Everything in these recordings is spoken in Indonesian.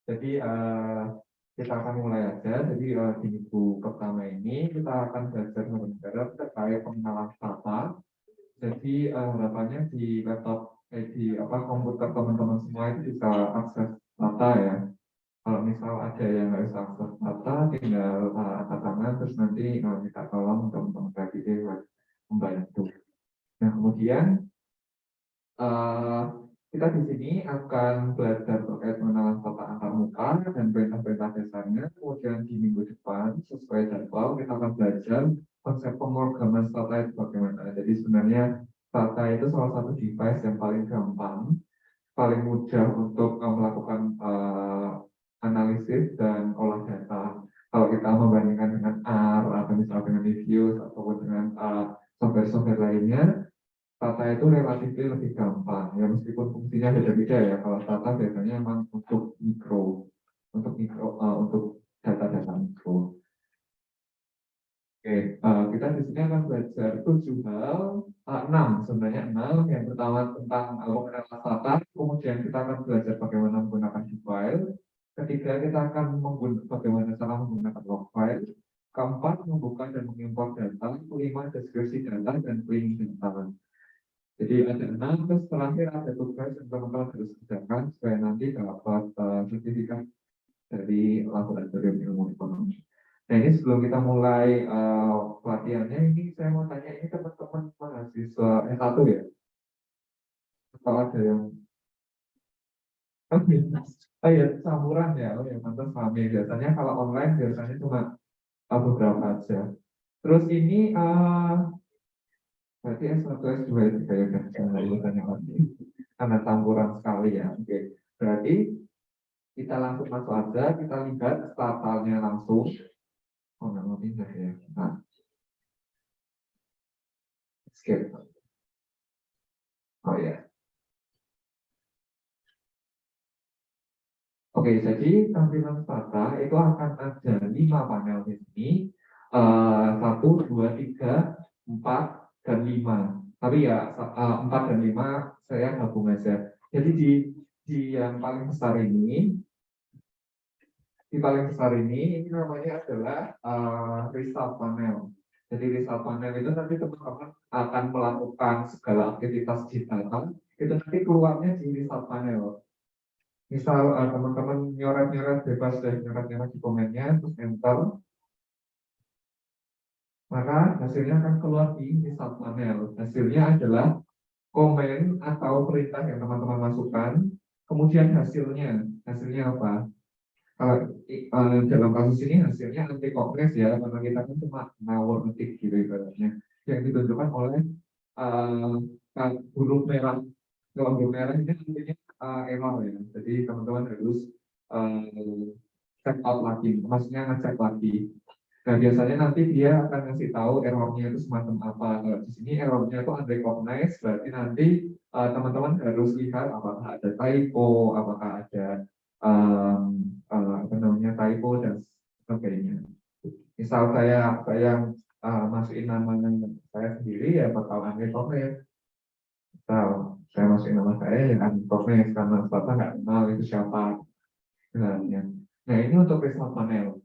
Jadi kita akan mulai aja. Jadi di minggu pertama ini kita akan belajar bareng-bareng terkait pengenalan data. Jadi harapannya di laptop, di komputer teman-teman semua itu bisa akses data ya. Kalau misal ada yang nggak bisa akses data, tinggal angkat tangan terus nanti minta tolong teman-teman KPD buat membantu. Nah kemudian eh, kita di sini akan belajar terkait pengenalan tata antar muka dan perintah-perintah dasarnya. Kemudian di minggu depan, sesuai jadwal, kita akan belajar konsep pemrograman Stata itu bagaimana. Jadi sebenarnya Stata itu salah satu device yang paling gampang, paling mudah untuk melakukan analisis dan olah data. Kalau kita membandingkan dengan R atau misalnya dengan Reviews ataupun dengan software-software lainnya, Tata itu relatif lebih gampang ya, meskipun fungsinya beda-beda ya. Kalau Tata biasanya memang untuk data-data mikro. Oke, kita di sini akan belajar 7 hal, 6 sebenarnya 6. Yang pertama tentang pengenalan Tata, kemudian kita akan belajar bagaimana menggunakan file. Ketiga, kita akan bagaimana cara menggunakan log file. Keempat, membuka dan mengimpor data. Kelima, deskripsi data dan cleaning data. Jadi ada 6, terus terakhir ada tugas yang teman-teman harus kerjakan supaya nanti dapat sertifikat dari laboratorium ilmu ekonomi. Nah ini sebelum kita mulai pelatihannya, ini saya mau tanya, ini teman-teman mahasiswa S1 ya? Atau ada yang oh ya, campuran ya, oh ya, mantan suami. Biasanya kalau online biasanya cuma beberapa aja. Terus ini berarti S1, S2, S3 ya, jangan urusannya lagi. Karena campuran sekali ya. Oke, berarti kita langsung masuk aja, kita lihat statalnya langsung. Oh, nggak mau pindah ya. Nah, skip. Oh ya. Oke, jadi tampilan stata itu akan ada 5 panel di sini. 1, 2, 3, 4, dan 5. Tapi ya 4 dan 5 saya gabung aja. Jadi di yang paling besar ini, ini namanya adalah result panel. Jadi result panel itu nanti teman-teman akan melakukan segala aktivitas di data, itu nanti keluarnya di result panel. Misal teman-teman nyoret-nyoret bebas deh, nyoret-nyoret di komennya, terus enter, maka hasilnya akan keluar di result panel. Hasilnya adalah komen atau perintah yang teman-teman masukkan, kemudian hasilnya apa? Kalau dalam kasus ini hasilnya anti kompres ya, karena kita kan cuma ngawur ngetik gitu ibaratnya. Yang ditunjukkan oleh uh, huruf merah. Kalau huruf merah ini artinya error ya. Jadi teman-teman harus check out lagi, maksudnya ngecek lagi. Nah biasanya nanti dia akan ngasih tahu errornya itu semacam apa. Kalau di sini errornya itu unrecognized, berarti nanti teman-teman harus lihat apakah ada typo, apakah ada apa namanya typo dan sebagainya. Misal saya masukin nama saya sendiri ya bakal unrecognized. Misal saya masukin nama saya yang unrecognized karena Stata nggak kenal itu siapa sebenarnya. Nah ini untuk result panel.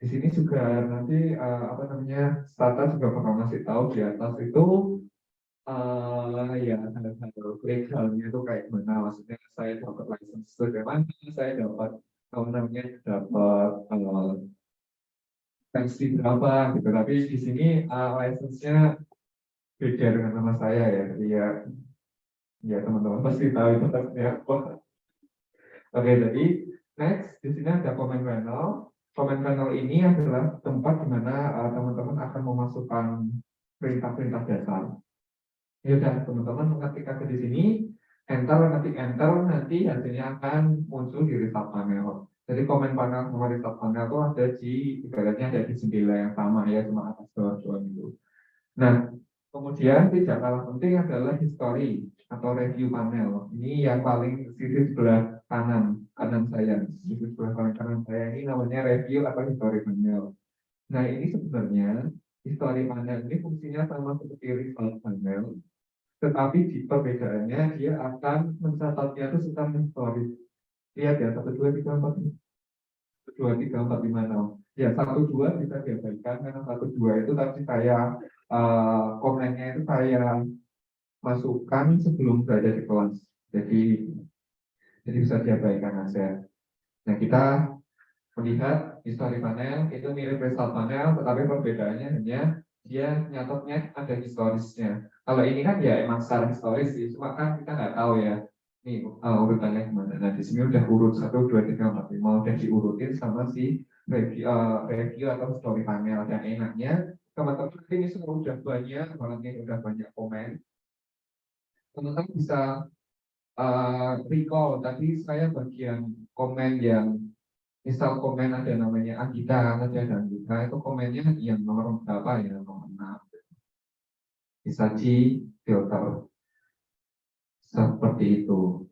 Di sini juga nanti Stata juga bakal ngasih tahu di atas itu ya hal-hal legalnya itu kayak mana, maksudnya saya dapat license itu dari mana, saya dapat dapat pensi berapa gitu. Tapi di sini license-nya beda dengan nama saya ya. Jadi ya teman-teman pasti tahu itu ya. Oke, jadi next di sini ada comment panel. Comment panel ini adalah tempat di mana teman-teman akan memasukkan perintah-perintah dasar. Ya udah, teman-teman mengetik aja di sini, ketik enter, nanti hasilnya akan muncul di result panel. Jadi comment panel sama result panel itu ada di ibaratnya ada di jendela yang sama ya, cuma atas bawah itu. Nah, kemudian tidak kalah penting adalah history atau review panel. Ini yang paling sisi sebelah kanan saya. Sisi sebelah kanan saya ini namanya review atau history panel. Nah, ini sebenarnya history panel ini fungsinya sama seperti result panel, tetapi di perbedaannya dia akan mencatatnya itu secara historis. Lihat ya, 1, 2, 3, 4. 2, 3, 4, 5, 6. Ya, 1, 2 bisa diabaikan karena 1, 2 itu tadi saya komennya itu saya masukkan sebelum berada di kelas. Jadi bisa diabaikan aja. Nah, kita melihat history panel itu mirip result panel, tetapi perbedaannya hanya dia nyatetnya ada historisnya. Kalau ini kan ya emang secara historis sih, cuma kan kita nggak tahu ya nih urutannya gimana. Nah, di sini udah urut 1, 2, 3, 4, 5 udah diurutin sama si review atau story panel. Dan enaknya teman-teman ini semua udah banyak banget nih, udah banyak komen. Teman-teman bisa recall tadi saya bagian komen yang misal komen ada namanya Agita, ada Anggita, itu komennya yang nomor berapa ya, nomor 6. Bisa di filter seperti itu.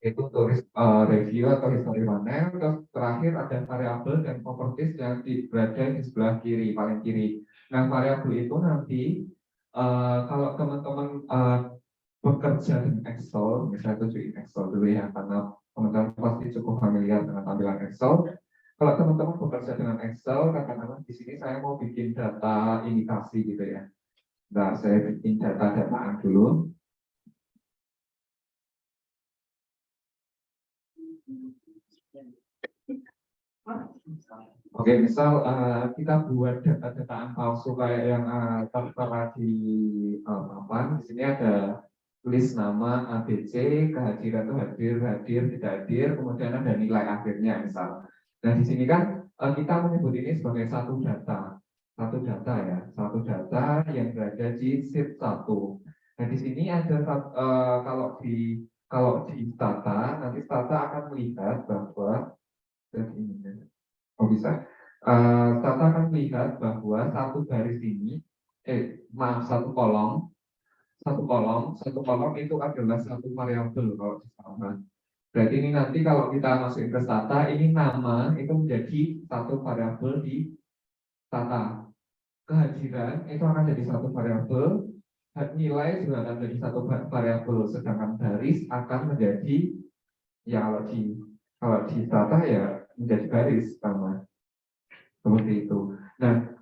Itu tulis review atau history panel. Terus terakhir ada variabel dan properties yang berada di sebelah kiri, paling kiri. Nah, variabel itu nanti kalau teman-teman bekerja dengan Excel, misalnya tunjukin Excel dulu ya, karena teman-teman pasti cukup familiar dengan tampilan Excel. Kalau teman-teman bekerja dengan Excel, katakanlah di sini saya mau bikin data indikasi gitu ya. Nah, saya bikin data-dataan dulu. Oke, misal kita buat data-dataan palsu kayak yang tertera di papan. Di sini ada list nama ABC, kehadiran itu hadir, hadir, tidak hadir, kemudian ada nilai akhirnya misal. Nah, di sini kan kita menyebut ini sebagai satu data ya, satu data yang berada di sheet 1. Nah, di sini ada kalau di data nanti data akan melihat bahwa oh bisa. Tata akan melihat bahwa satu garis ini, satu kolom itu adalah satu variabel kalau di sana. Berarti ini nanti kalau kita masukin ke data, ini nama itu menjadi satu variabel di data. Kehadiran itu akan jadi satu variabel, nilai juga akan jadi satu variabel, sedangkan garis akan menjadi ya kalau di data ya menjadi garis sama. Seperti itu. Nah,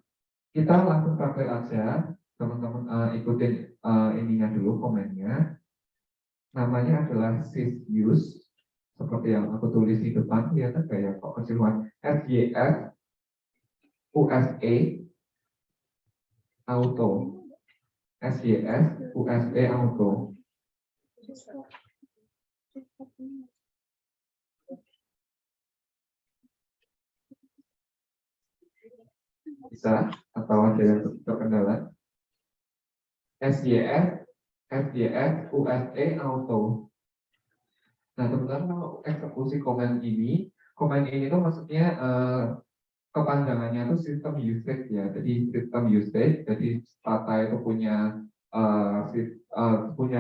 kita langsung pakai aja, teman-teman ikutin ininya dulu komennya. Namanya adalah sys use, seperti yang aku tulis di depan, lihat ada ya kok keciluan SYF USE auto, SYF USE auto. Bisa atau ada yang terkendala? SYF USE auto. Nah, teman-teman kalau eksekusi komen ini tuh maksudnya kepanjangannya itu sistem usage ya. Jadi sistem usage, jadi Tata itu punya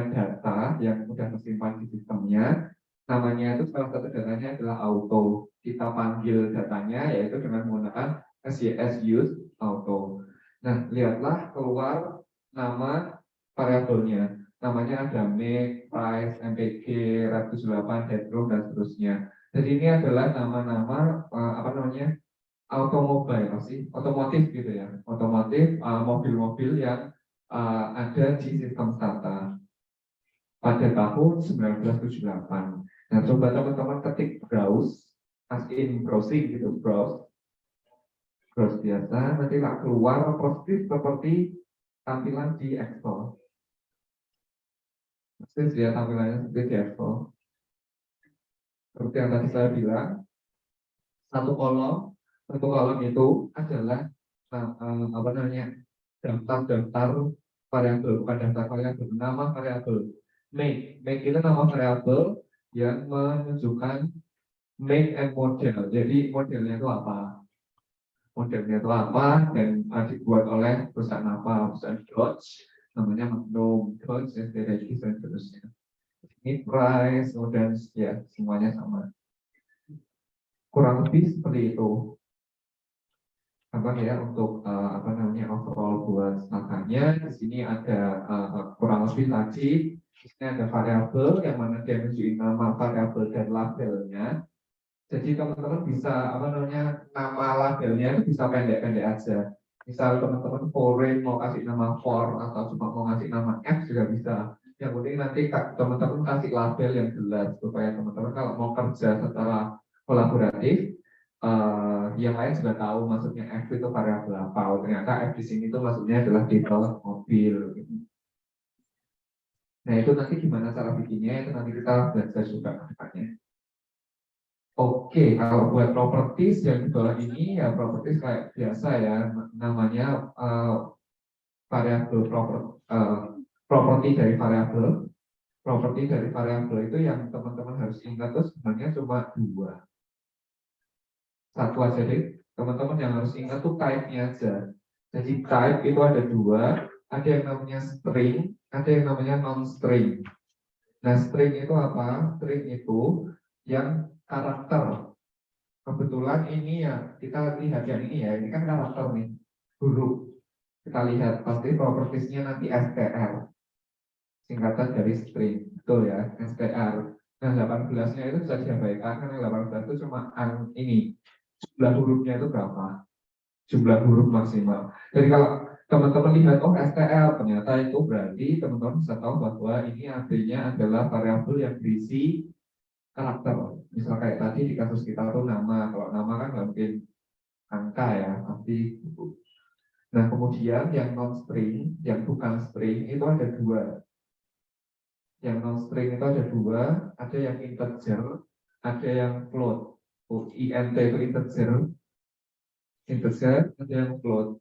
data yang sudah tersimpan di sistemnya. Namanya itu salah satu datanya adalah auto. Kita panggil datanya yaitu dengan menggunakan SYS use auto. Nah, lihatlah keluar nama variabelnya. Namanya ada make, price, MPG, radius 8, headroom, dan seterusnya. Jadi ini adalah nama-nama otomotif gitu ya, mobil-mobil yang ada di sistem Tata pada tahun 1978. Nah, coba teman-teman ketik browse, as in browsing gitu, browse biasa, nanti lah keluar persis seperti tampilan di Excel. Persis ya tampilannya seperti di Excel. Seperti yang tadi saya bilang, satu kolom itu adalah daftar variabel, bukan daftar variabel, nama variabel. Make itu nama variabel yang menunjukkan make and model. Jadi modelnya itu apa? Dan dibuat oleh perusahaan apa? Perusahaan Dodge, namanya Magnum, Dodge, dan seterusnya. Ini price, dan ya semuanya sama. Kurang lebih seperti itu. Ya untuk overall buat makanya di sini ada kurang lebih tadi di sini ada variabel yang mana dia menunjukkan nama variabel dan labelnya. Jadi teman-teman bisa apa namanya nama labelnya itu bisa pendek-pendek aja. Misal teman-teman foreign mau kasih nama for atau cuma mau kasih nama F juga bisa. Yang penting nanti teman-teman kasih label yang jelas supaya teman-teman kalau mau kerja secara kolaboratif, yang lain juga tahu maksudnya F itu variabel apa. Oh, ternyata F di sini itu maksudnya adalah tipe mobil. Gitu. Nah itu nanti gimana cara bikinnya itu nanti kita belajar juga ke depannya. Oke, kalau buat properties yang di bawah ini ya properties kayak biasa ya, namanya variabel property dari variabel. Properti dari variabel itu yang teman-teman harus ingat tuh sebenarnya cuma dua. Satu aja deh, teman-teman yang harus ingat tuh type-nya aja. Jadi type itu ada dua, ada yang namanya string, ada yang namanya non-string. Nah, string itu apa? String itu yang karakter. Kebetulan ini ya, kita lihat yang ini ya, ini kan karakter nih, huruf. Kita lihat, pasti propertiesnya nanti str, singkatan dari string, betul ya, str. Nah, 18-nya itu bisa diabaikan, karena 18 itu cuma ini, jumlah hurufnya itu berapa? Jumlah huruf maksimal. Jadi kalau teman-teman lihat, oh str, ternyata itu berarti teman-teman bisa tahu bahwa ini artinya adalah variabel yang berisi karakter. Misal kayak tadi di kasus kita tuh nama, kalau nama kan nggak mungkin angka ya, pasti buku. Nah kemudian yang non string, yang bukan string itu ada dua. Yang non string itu ada dua, ada yang integer, ada yang float. Int itu integer, ada yang float.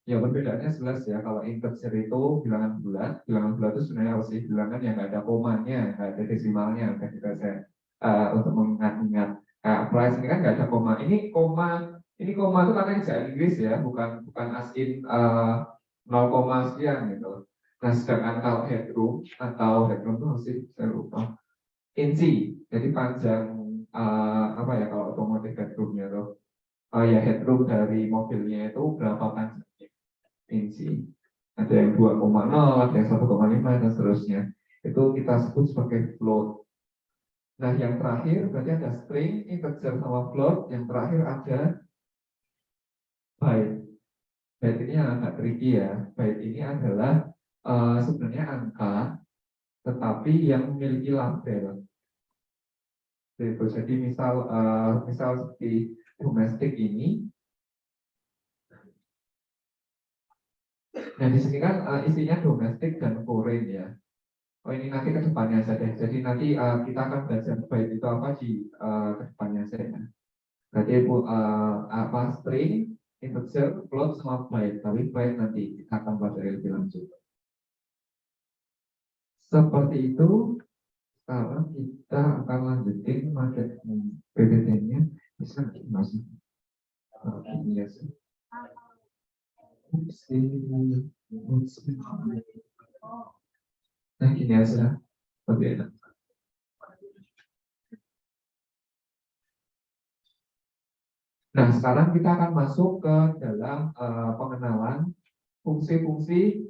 Ya perbedaannya jelas ya, kalau integer itu bilangan bulat itu sebenarnya harus bilangan yang nggak ada komanya, nggak ada desimalnya, kan kita saya untuk mengingat-ingat. Price ini kan nggak ada koma. Ini koma itu karena ejaan Inggris ya, bukan as in 0, sekian gitu. Nah sedangkan kalau headroom itu masih saya lupa. Inci, jadi panjang apa ya kalau otomotif headroomnya tuh. Ya headroom dari mobilnya itu berapa panjangnya? Inci. Ada yang 2,0, ada yang 1,5 dan seterusnya. Itu kita sebut sebagai float. Nah, yang terakhir berarti ada string, integer sama float. Yang terakhir ada byte. Byte ini yang agak tricky ya. Byte ini adalah sebenarnya angka, tetapi yang memiliki label. Jadi misal seperti domestik ini. Nah, di sini kan isinya domestik dan foreign ya. Oh ini nanti ke depannya saja deh. Jadi nanti kita akan belajar byte itu apa di ke depannya saja. Berarti apa string, integer, float sama byte. Tapi byte nanti kita akan belajar lebih lanjut. Seperti itu. Sekarang kita akan lanjutin materi PPT-nya. Bisa nggak masih? Ini ya sih. Nah gini aja. Lebih enak. Nah, sekarang kita akan masuk ke dalam pengenalan fungsi-fungsi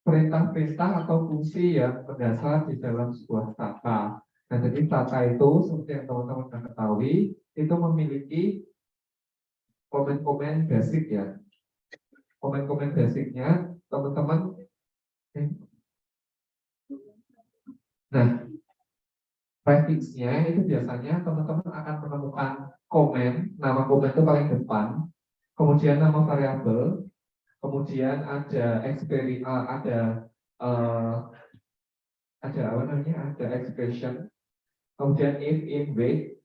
perintah-perintah atau fungsi yang berdasar di dalam sebuah kata. Nah, jadi kata itu seperti yang teman-teman sudah ketahui, itu memiliki komen-komen basic ya. Komen-komen basicnya, teman-teman. Nah, prefixnya itu biasanya teman-teman akan menemukan komen, nama komen itu paling depan, kemudian nama variabel, kemudian ada apa namanya, ada expression, kemudian if, in, wait,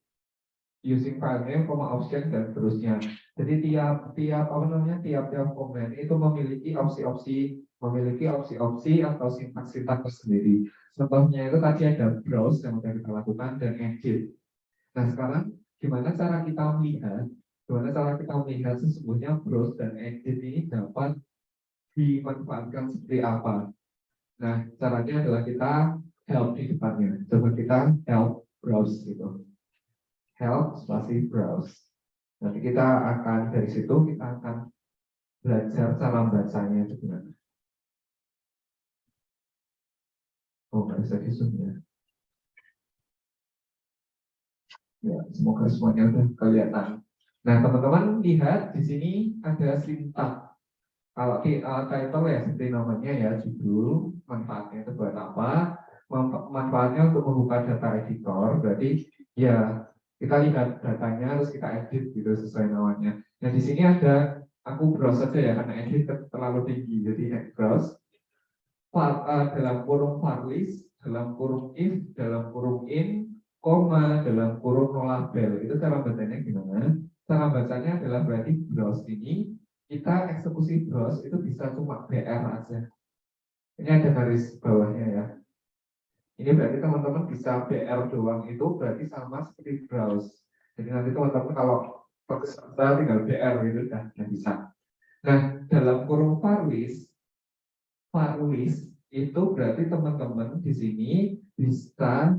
using file name, option dan seterusnya. Jadi tiap apa namanya, tiap komen itu memiliki opsi-opsi atau sintaks-sintaks tersendiri. Contohnya itu tadi ada browse yang sudah kita lakukan dan edit. Nah sekarang Gimana cara kita melihat sesungguhnya browse dan edit ini dapat dimanfaatkan seperti apa? Nah, caranya adalah kita help di depannya. Coba kita help browse gitu. Help spasi browse. Nanti kita akan dari situ kita akan belajar cara bacanya itu gimana. Oh, nggak bisa di zoom ya. Ya, semoga semuanya udah kelihatan. Nah, teman-teman lihat di sini ada sintak. Kalau di title ya seperti namanya ya, judul, manfaatnya itu buat apa? Manfaatnya untuk membuka data editor, berarti ya kita lihat datanya terus kita edit gitu sesuai namanya. Nah, di sini ada, aku browse saja ya karena edit terlalu tinggi, jadi browse dalam kurung var list, dalam kurung if, dalam kurung in, koma, dalam kurung no label. Itu cara bacanya gimana? Cara bacanya adalah berarti browse ini, kita eksekusi browse itu bisa cuma BR aja. Ini ada garis bawahnya ya. Ini berarti teman-teman bisa BR doang, itu berarti sama seperti browse. Jadi nanti teman-teman kalau peserta tinggal BR gitu udah bisa. Nah, dalam kurung var list itu berarti teman-teman di sini bisa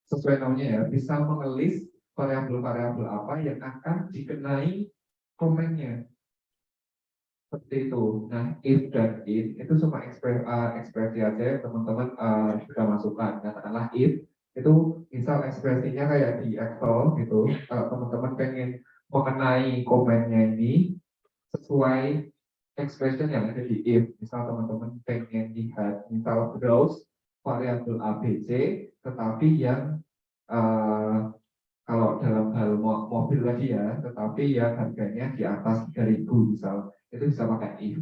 sesuai namanya ya, bisa mengelis variabel-variabel apa yang akan dikenai komennya. Seperti itu. Nah, if dan in itu cuma ekspresi aja yang teman-teman sudah masukkan. Katakanlah if itu misal ekspresinya kayak di Excel gitu. Kalau teman-teman pengen mengenai komennya ini sesuai expression yang ada di if. Misal teman-teman pengen lihat misal browse variabel ABC, tetapi yang kalau dalam hal mobil tadi ya, tetapi yang harganya di atas 3.000 misal, itu bisa pakai if.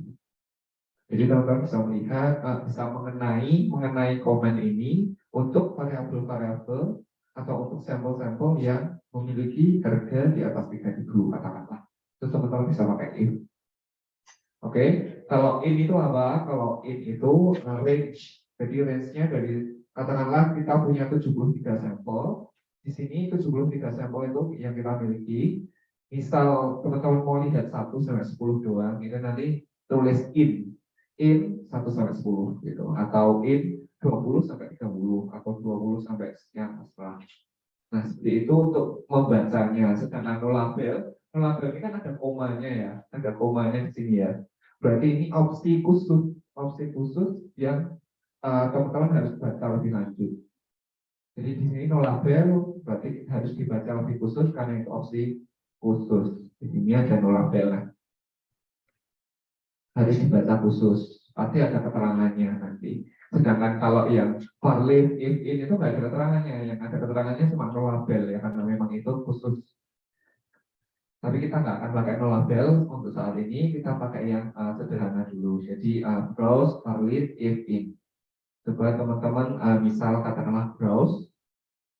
Jadi teman-teman bisa melihat, bisa mengenai komen ini untuk variabel-variabel atau untuk sampel-sampel yang memiliki harga di atas 3.000 katakanlah. Terus teman-teman bisa pakai if. Oke, kalau in itu apa? Kalau in itu range. Jadi range-nya dari katakanlah kita punya 73 sampel. Di sini 73 sampel itu yang kita miliki. Misal teman-teman mau lihat 1 sampai 10 doang, itu nanti tulis in 1 sampai 10 gitu, atau in 20 sampai 30 atau 20 sampai sekian terserah. Nah, seperti itu untuk membacanya. Sedangkan no label ini kan ada komanya ya, ada komanya di sini ya. Berarti ini opsi khusus yang teman-teman harus baca lebih lanjut. Jadi di sini no label berarti harus dibaca lebih khusus karena itu opsi khusus. Di sini ada no label lah. Harus dibaca khusus. Pasti ada keterangannya nanti. Sedangkan kalau yang for live if in itu nggak ada keterangannya, yang ada keterangannya cuma no label ya karena memang itu khusus. Tapi kita nggak akan pakai no label untuk saat ini, kita pakai yang sederhana dulu. Jadi browse for live if in. Coba teman-teman misal katakanlah browse,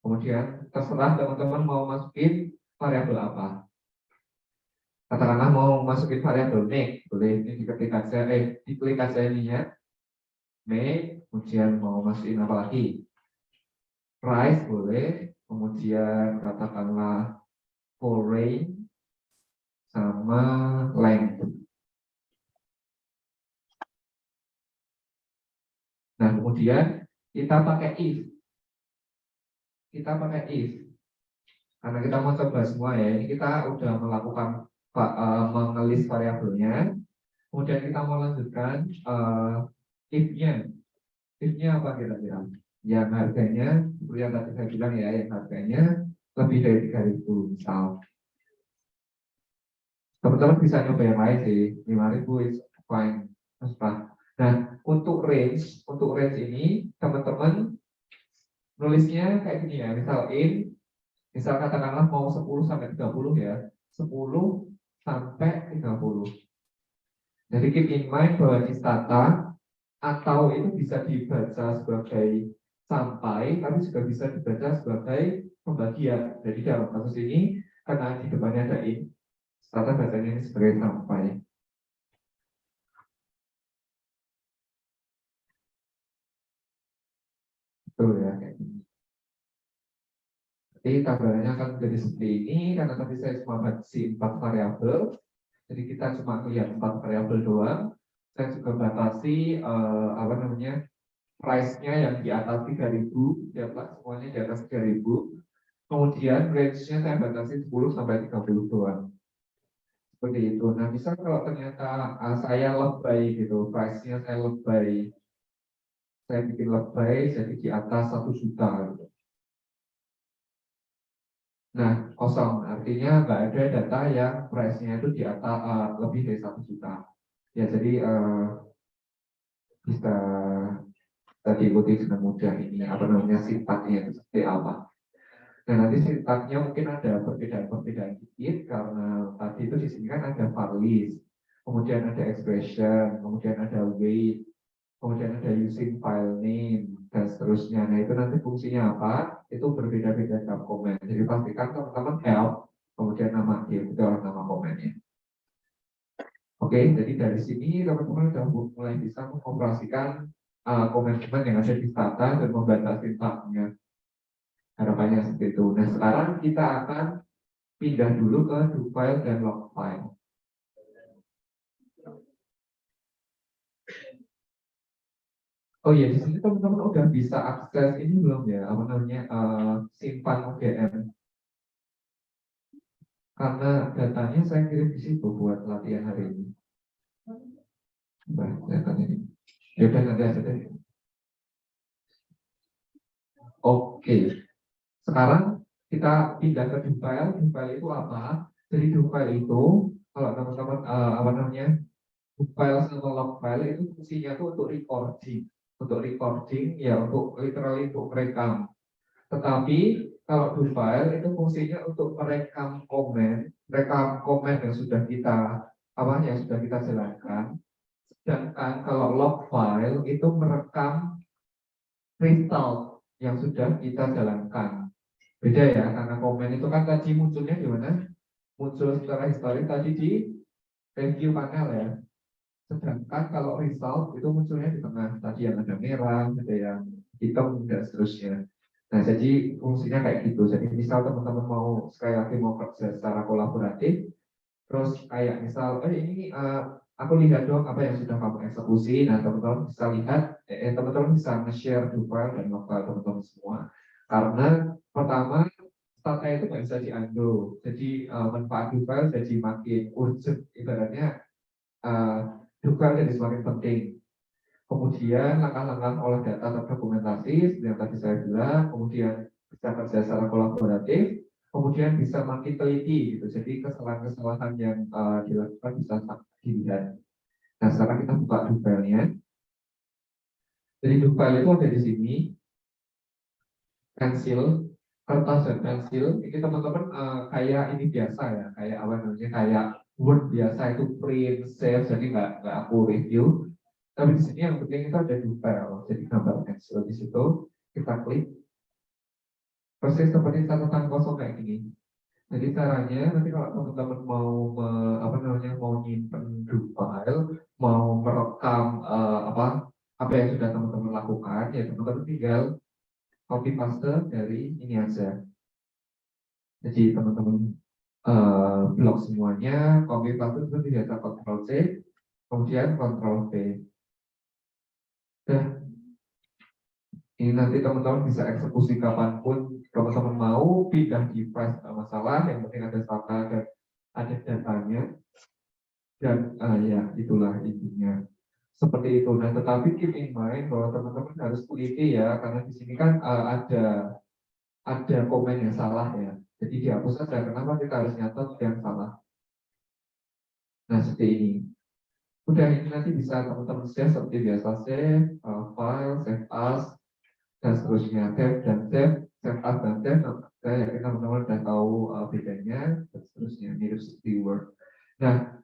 kemudian terserah teman-teman mau masukin variabel apa. Katakanlah mau masukin variabel make, boleh ini diketik aja, diklik aja ininya, make, kemudian mau masukin apa lagi? Price boleh, kemudian katakanlah foreign sama length. Nah, kemudian kita pakai if. Kita pakai if. Karena kita mau coba semua ya, ini kita udah melakukan mengelis variabelnya. Kemudian kita mau lanjutkan if-nya. If-nya apa kira-kira? Yang harganya, seperti yang tadi saya bilang ya, yang harganya lebih dari 3.000 misal. Teman-teman bisa nyoba yang lain sih, 5.000 is fine. Nah, untuk range ini teman-teman nulisnya kayak gini ya, misal katakanlah mau 10 sampai 30 ya, 10 sampai 30. Jadi keep in mind bahwa instata atau itu bisa dibaca sebagai sampai, tapi juga bisa dibaca sebagai pembagian. Jadi dalam kasus ini, karena di depannya ada in, instata bacanya ini sebagai sampai. Betul ya, kayak gini. Jadi tambahannya akan menjadi seperti ini, karena tadi saya cuma batasi 4 variabel, jadi kita cuma melihat 4 variabel doang. Saya juga batasi apa namanya, price-nya yang di atas 3.000, ya Pak, semuanya di atas 3.000. Kemudian range-nya saya batasi 10 sampai 30 doang. Seperti itu. Nah, bisa kalau ternyata saya lebay gitu, price-nya saya lebay, saya bikin lebay jadi di atas 1 juta gitu. Nah, kosong artinya nggak ada data yang price-nya itu di atas lebih dari 1 juta. Ya, jadi bisa diikuti dengan mudah ini apa namanya sifatnya itu seperti apa. Nah, nanti sifatnya mungkin ada perbedaan-perbedaan dikit karena tadi itu di sini kan ada var list, kemudian ada expression, kemudian ada weight, kemudian ada using file name dan seterusnya. Nah, itu nanti fungsinya apa? Itu berbeda-beda dalam komen. Jadi pastikan teman-teman help, kemudian nama div itu adalah nama komennya. Oke, jadi dari sini teman-teman sudah mulai bisa mengoperasikan komen-komen yang ada di data dan membatasi sifatnya. Harapannya seperti itu. Nah, sekarang kita akan pindah dulu ke do file dan log file. Oh iya, di sini teman-teman udah bisa akses ini belum ya? Apa namanya simpan OGM? Karena datanya saya kirim di situ buat latihan hari ini. Nah, datanya ini. Ya udah nanti aja deh. Oke, sekarang kita pindah ke do file. Do file itu apa? Jadi do file itu kalau teman-teman apa namanya file sama log file itu fungsinya tuh untuk recording ya untuk literally untuk merekam. Tetapi kalau do file itu fungsinya untuk merekam komen yang sudah kita jalankan. Sedangkan kalau log file itu merekam result yang sudah kita jalankan. Beda ya, karena komen itu kan tadi munculnya di mana? Muncul secara historis tadi di review panel ya. Sedangkan kalau result itu munculnya di tengah, tadi yang ada merah, ada yang hitam dan seterusnya. Nah, jadi fungsinya kayak gitu. Jadi misal teman-teman mau sekali lagi mau kerja secara kolaboratif, terus kayak misal, ini aku lihat dong apa yang sudah kamu eksekusi. Nah, teman-teman bisa lihat, teman-teman bisa nge-share do file dan log file teman-teman semua. Karena pertama, startnya itu nggak bisa diundo. Jadi manfaat do file jadi makin urgent, ibaratnya juga jadi semakin penting. Kemudian langkah-langkah olah data terdokumentasi seperti yang tadi saya bilang, kemudian bisa kerja secara kolaboratif, kemudian bisa makin teliti gitu. Jadi kesalahan-kesalahan yang dilakukan bisa dilihat. Nah, sekarang kita buka Dufile-nya. Jadi Dufile itu ada di sini, pensil, kertas dan pensil. Ini teman-teman kayak ini biasa ya, kayak apa namanya, kayak Word biasa itu print, save, jadi nggak aku review. Tapi di sini yang penting kita ada detail, jadi gambar pensil di situ kita klik, persis seperti catatan kosong kayak gini. Jadi caranya nanti kalau teman-teman mau apa namanya mau nyimpen do file, mau merekam apa yang sudah teman-teman lakukan, ya teman-teman tinggal copy paste dari ini aja. Jadi teman-teman blok semuanya, copy paste itu di data Ctrl C, kemudian Ctrl V. Nah, ini nanti teman-teman bisa eksekusi kapanpun teman-teman mau pindah device, nggak masalah, yang penting ada data dan ada datanya. Dan ya itulah intinya seperti itu. Nah, tetapi keep in mind bahwa teman-teman harus teliti ya, karena di sini kan ada komen yang salah ya. Jadi dihapus saja. Kenapa kita harus nyatet yang salah? Nah, seperti ini. Udah, ini nanti bisa teman-teman share seperti biasa, save file, save as, dan seterusnya, save as dan save. Saya yakin teman-teman sudah tahu bedanya dan seterusnya, mirip seperti Word. Nah,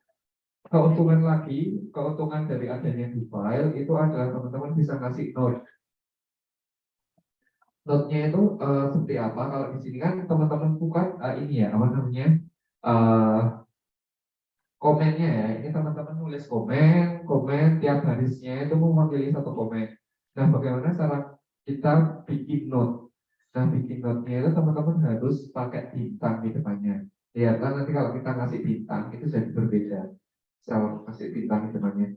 keuntungan dari adanya di file itu adalah teman-teman bisa ngasih note. Note-nya itu seperti apa? Kalau di sini kan teman-teman bukan ini ya, apa namanya? Uh, komennya ya. Ini teman-teman nulis komen tiap barisnya itu mewakili satu komen. Nah, bagaimana cara kita bikin note? Nah, bikin note-nya itu teman-teman harus pakai bintang di depannya. Ya, kan nanti kalau kita ngasih bintang itu jadi berbeda. Saya kasih bintang di depannya.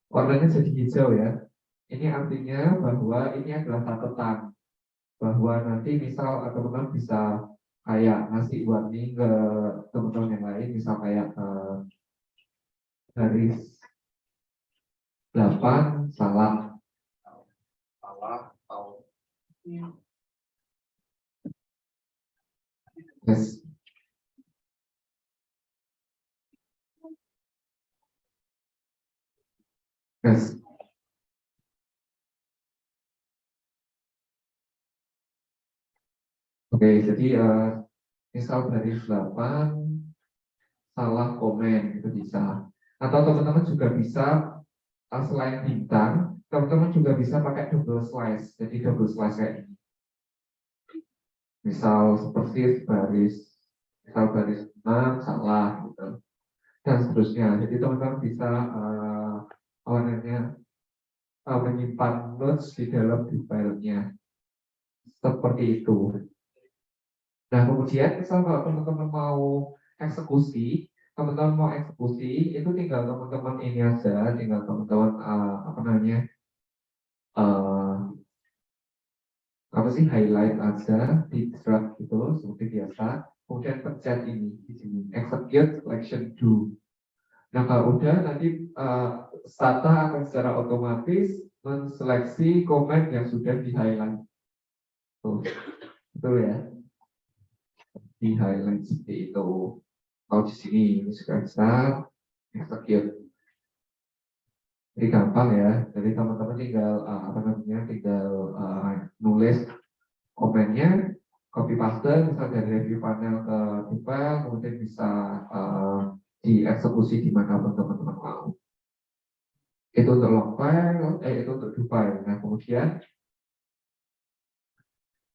Warnanya jadi hijau ya. Ini artinya bahwa ini adalah catatan bahwa nanti misal teman-teman bisa kayak ngasih warning ke teman-teman yang lain, misal kayak garis 8 salah salah atau Yes. Yes. Oke, jadi misal baris 8 salah komen itu bisa. Atau teman-teman juga bisa selain bintang, teman-teman juga bisa pakai double slice. Jadi double slice kayak ini. Misal seperti baris 6 salah gitu. Dan seterusnya. Jadi teman-teman bisa menyimpan notes di dalam di filenya. Seperti itu. Nah, kemudian misal kalau teman-teman mau eksekusi, itu tinggal teman-teman ini aja, tinggal teman-teman highlight aja di drag gitu seperti biasa. Kemudian pencet ini di sini, execute selection do. Nah, kalau udah nanti Stata akan secara otomatis menseleksi komen yang sudah di highlight. Tuh, betul ya? Di highlight seperti itu. Kalau di sini ini sudah bisa execute. Jadi gampang ya. Jadi teman-teman tinggal tinggal nulis komennya, copy paste, misal dari review panel ke file, kemudian bisa dieksekusi di manapun teman-teman mau. Itu untuk log file, itu untuk do file. Nah, kemudian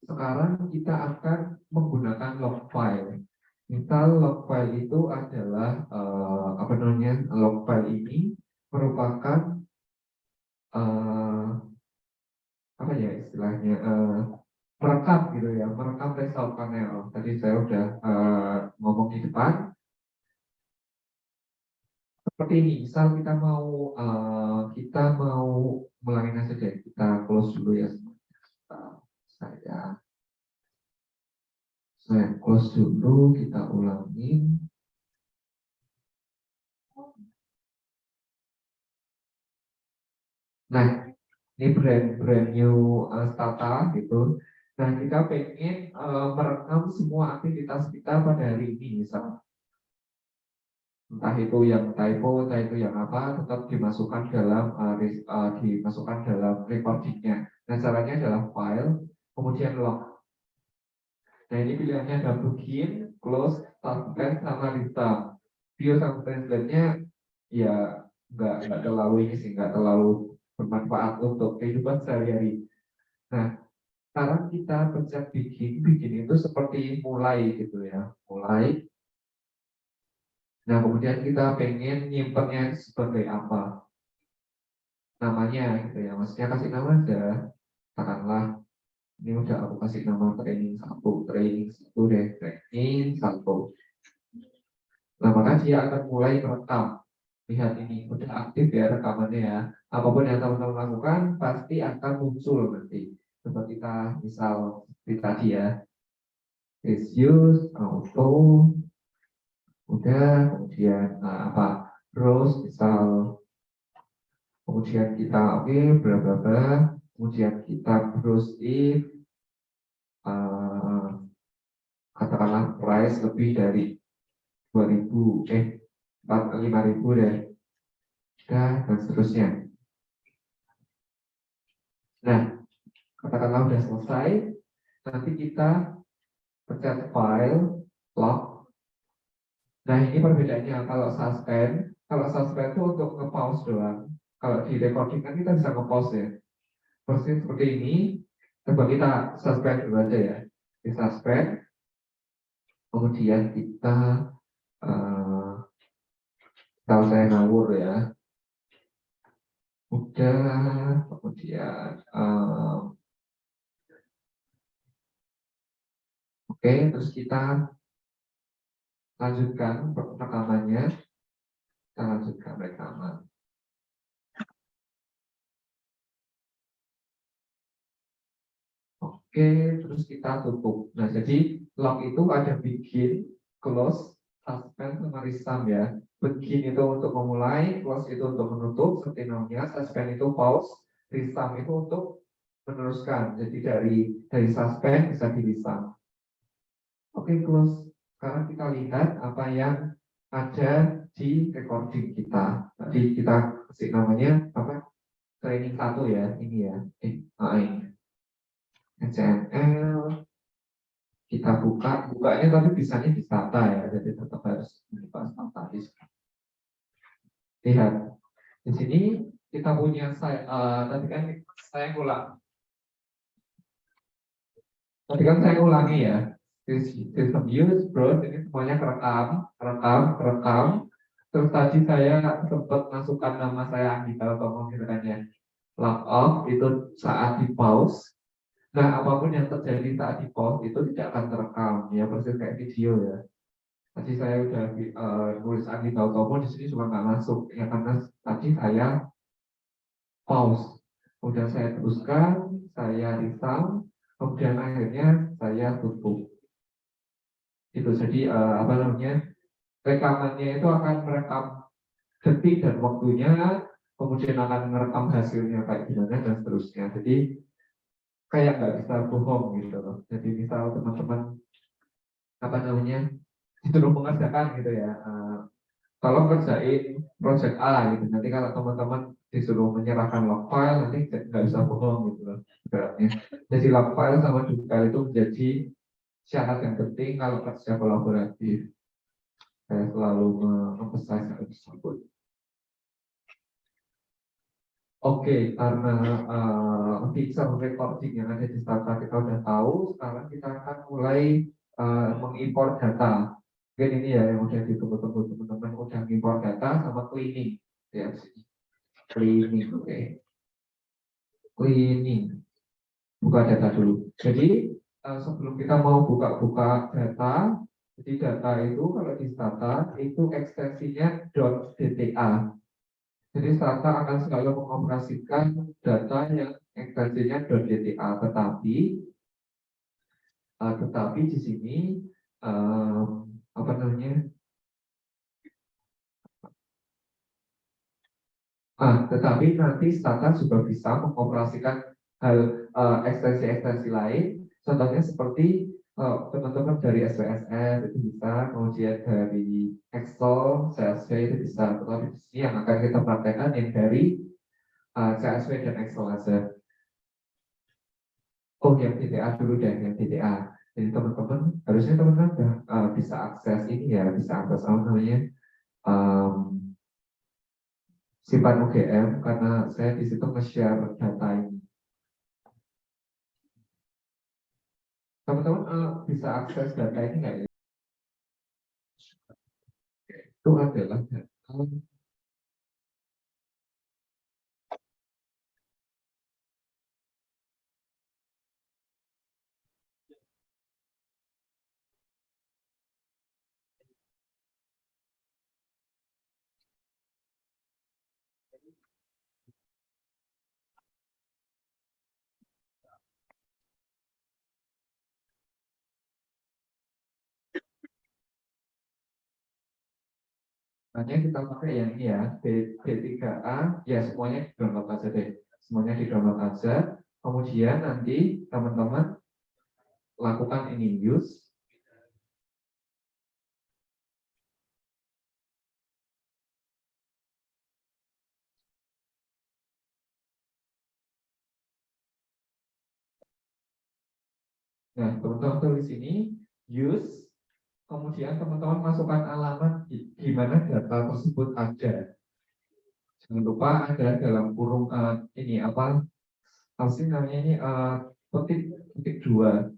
sekarang kita akan menggunakan log file. Misal log file itu adalah log file ini merupakan istilahnya merekam gitu ya, merekam result panel. Tadi saya udah ngomong di depan. Seperti ini, misal kita mau mulai saja, kita close dulu ya. Saya close dulu, kita ulangi. Nah, ini brand new Stata gitu. Nah, kita pengen merekam semua aktivitas kita pada hari ini, misal entah itu yang typo, entah itu yang apa, tetap dimasukkan dalam recordingnya. Nah, caranya adalah file, kemudian log. Nah, ini pilihannya ada begin, close, suspend, sama restart. View sama translate-nya ya nggak terlalu ini sih, nggak terlalu bermanfaat untuk kehidupan sehari-hari. Nah, sekarang kita pencet bikin itu seperti mulai gitu ya, mulai. Nah, kemudian kita pengen nyimpennya sebagai apa namanya gitu ya, maksudnya kasih nama aja, katakanlah ini udah aku kasih nama training 1 deh, training 1. Nah, maka dia akan mulai merekam. Lihat ini, udah aktif ya rekamannya ya. Apapun yang teman-teman lakukan, pasti akan muncul nanti. Coba kita misal di tadi ya. Is use, auto, udah, kemudian terus misal, kemudian kita bla bla bla, kemudian kita browse if, katakanlah price lebih dari 2000, 5.000 deh. Dan seterusnya. Nah, katakanlah udah selesai, nanti kita pencet file, log. Nah, ini perbedaannya kalau suspend itu untuk nge-pause doang. Kalau di recording kan kita bisa nge-pause ya. Persis seperti ini, coba kita suspend dulu aja ya. Di suspend, kemudian kita kalau saya ngawur ya, udah, kemudian oke, terus kita lanjutkan rekamannya. Kita lanjutkan rekaman. Oke, terus kita tutup. Nah, jadi log itu ada begin, close, suspend, sama restart ya. Begin itu untuk memulai, close itu untuk menutup, seperti namanya. Suspend itu pause, restart itu untuk meneruskan. Jadi dari suspend bisa di restart. Oke, close. Sekarang kita lihat apa yang ada di recording kita. Tadi kita kasih namanya apa? Training 1 ya, ini ya. Ini. HTML. Kita bukanya tapi bisanya di Stata ya, jadi tetap harus buka Stata. Lihat di sini kita punya tadi kan saya ulang. Tadi kan saya ulangi ya. System use, browse, ini semuanya kerekam. Terus tadi saya sempat masukkan nama saya Anggita Tomo gitu kan ya. Log off itu saat di pause. Nah, apapun yang terjadi saat di pause itu tidak akan terekam ya, persis kayak video ya. Tadi saya udah nulis Anggita Tomo di sini cuma nggak masuk ya karena tadi saya pause. Kemudian saya teruskan, saya restart, kemudian akhirnya saya tutup. Itu jadi apa namanya, rekamannya itu akan merekam detik dan waktunya, kemudian akan merekam hasilnya kayak gimana dan seterusnya. Jadi kayak nggak bisa bohong gitu loh. Jadi misal teman-teman apa namanya disuruh mengerjakan gitu ya, kalau kerjain project A gitu, nanti kalau teman-teman disuruh menyerahkan log file nanti nggak bisa bohong gitu loh. Ibaratnya. Jadi log file sama detail itu menjadi syarat yang penting kalau kerja kolaboratif. Saya selalu mengemphasize hal tersebut. Oke, karena feature recording yang ada di Stata kita udah tahu, sekarang kita akan mulai mengimpor data. Mungkin ini ya yang udah ditunggu-tunggu teman-teman, udah mengimpor data sama cleaning. Ya, cleaning, oke. Cleaning, buka data dulu. Jadi sebelum kita mau buka-buka data, jadi data itu kalau di Stata itu ekstensinya .dta. Jadi Stata akan selalu mengoperasikan data yang ekstensinya .dta, tetapi di sini apa namanya? Tetapi nanti Stata juga bisa mengoperasikan hal ekstensi-ekstensi lain. Contohnya seperti teman-teman dari SPSS itu bisa, kemudian dari Excel, CSV itu bisa. Tetapi di sini yang akan kita praktekkan yang dari CSV dan Excel aja. Oh, yang DTA dulu deh, yang DTA. Jadi teman-teman, harusnya teman-teman bisa akses ini ya, bisa akses apa namanya, simpan UGM karena saya di situ nge-share data ini. Teman-teman bisa akses data ini nggak ya? Itu adalah data. Hanya kita pakai yang ini ya, B3A, ya semuanya di download aja deh. Semuanya di download aja. Kemudian nanti teman-teman lakukan ini use. Nah, teman-teman tulis di sini use. Kemudian teman-teman masukkan alamat di mana data tersebut ada. Jangan lupa ada dalam kurung ini apa hasil namanya ini petik dua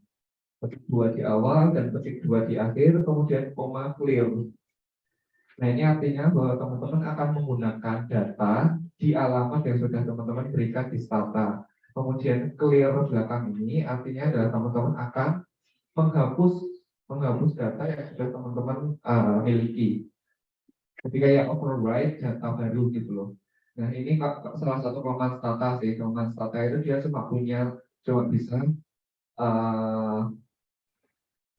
di awal dan petik dua di akhir, kemudian koma clear. Nah, ini artinya bahwa teman-teman akan menggunakan data di alamat yang sudah teman-teman berikan di Stata. Kemudian clear belakang ini artinya adalah teman-teman akan menghapus data yang sudah teman-teman miliki. Jadi kayak override data baru gitu loh. Nah, ini salah satu kelemahan Stata sih. Kelemahan Stata itu dia cuma bisa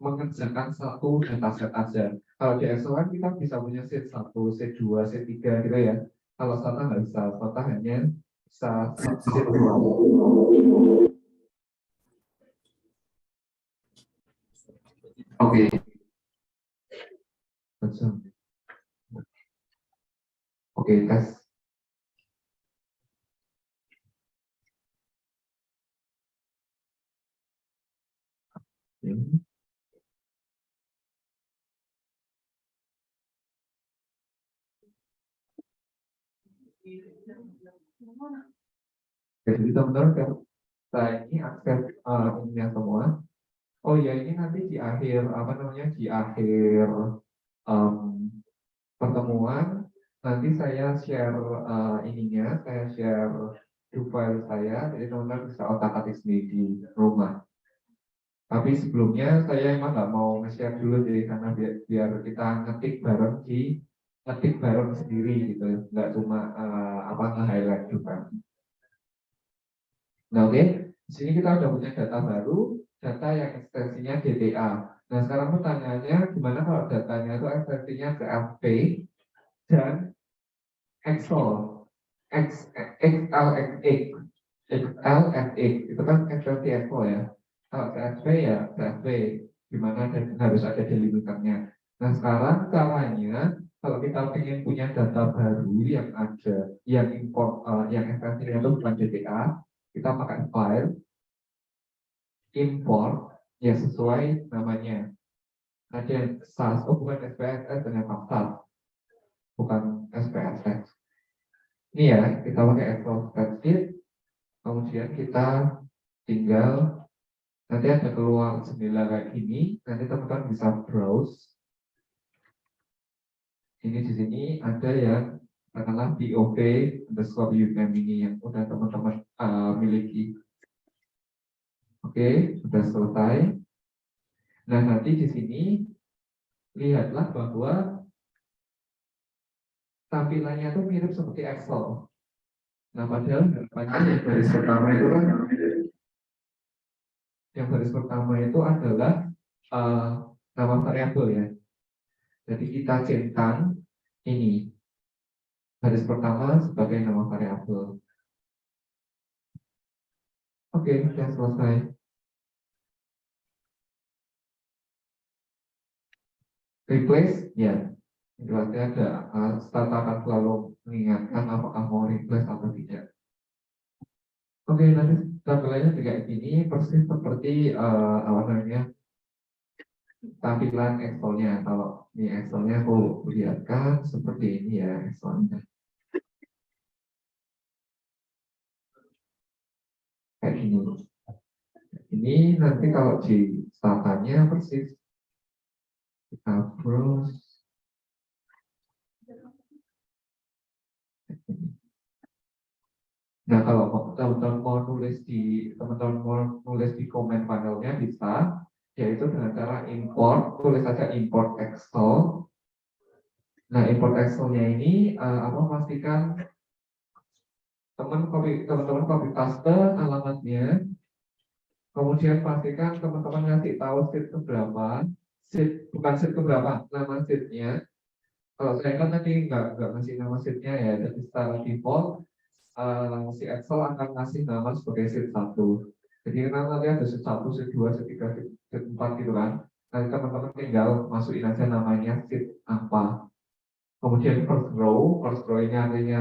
mengerjakan satu dataset aja. Kalau di Excel kan kita bisa punya sheet 1, sheet 2, sheet 3 gitu ya. Kalau Stata nggak bisa, Stata hanya bisa sheet 2. Oke, oke, tes. Jadi teman-teman kan saya ini akses ininya semua. Oh ya, ini nanti di akhir apa namanya, di akhir em, pertemuan nanti saya share ininya, saya share file saya, jadi teman-teman bisa otak-atik sendiri di rumah. Tapi sebelumnya saya emang nggak mau nge-share dulu, jadi karena biar kita ngetik bareng sendiri gitu, nggak cuma apa nge-highlight juga. Nah oke, di sini kita udah punya data baru, data yang ekstensinya DTA. Nah sekarang pertanyaannya, gimana kalau datanya itu ekstensinya CSV dan Excel, XLSX, XLSX, itu kan ekstensi Excel ya. Kalau CSV ya CSV, gimana dan harus ada delimiternya. Nah sekarang caranya, kalau kita ingin punya data baru yang ada, yang import, yang ekstensinya itu bukan DTA, kita pakai file import ya sesuai namanya. Ada yang SAS, oh bukan SPSS, ternyata SAS, bukan SPSS. Ini ya, kita pakai Excel spreadsheet, kemudian kita tinggal, nanti ada keluar jendela kayak gini, nanti teman-teman bisa browse. Ini di sini ada yang katakanlah POV underscore UM ini yang udah teman-teman miliki. Oke, sudah selesai. Nah nanti di sini lihatlah bahwa tampilannya tuh mirip seperti Excel. Nah, padahal harapannya yang baris pertama itu kan, yang baris pertama itu adalah nama variabel ya. Jadi kita centang ini baris pertama sebagai nama variabel. Oke, sudah selesai. Replace, ya. Berarti ada start akan selalu mengingatkan apakah mau replace atau tidak. Oke, nanti tampilannya kayak gini persis seperti apa namanya, tampilan Excel-nya. Kalau di Excel-nya aku lihatkan seperti ini ya Excel-nya. Kayak gini. Ini nanti kalau di startannya persis kita browse. Nah kalau teman-teman mau nulis di komen panelnya bisa, yaitu dengan cara import, tulis saja import Excel. Nah import Excel-nya ini apa, pastikan teman-teman copy paste alamatnya, kemudian pastikan teman-teman ngasih tahu sheet keberapa, bukan sheet keberapa, nama sheetnya. Kalau saya kan tadi nggak ngasih nama sheetnya ya, jadi secara default si Excel akan ngasih nama sebagai sheet 1. Jadi nanti ada sheet 1, sheet 2, sheet 3, sheet 4 gitu kan. Nanti teman-teman tinggal masukin aja namanya sheet apa. Kemudian first row ini artinya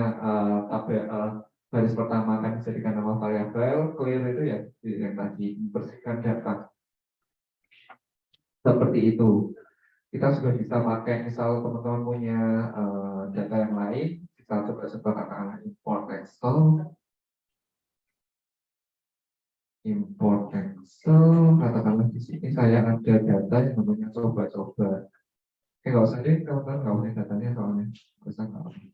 tabel baris pertama akan dijadikan nama variabel, clear itu ya yang tadi membersihkan data. Seperti itu. Kita sudah bisa pakai, misal teman-teman punya data yang lain, kita coba katakanlah import Excel, katakanlah di sini saya ada data yang namanya coba-coba. Nggak usah deh teman-teman, nggak punya datanya soalnya, nggak usah, nggak usah.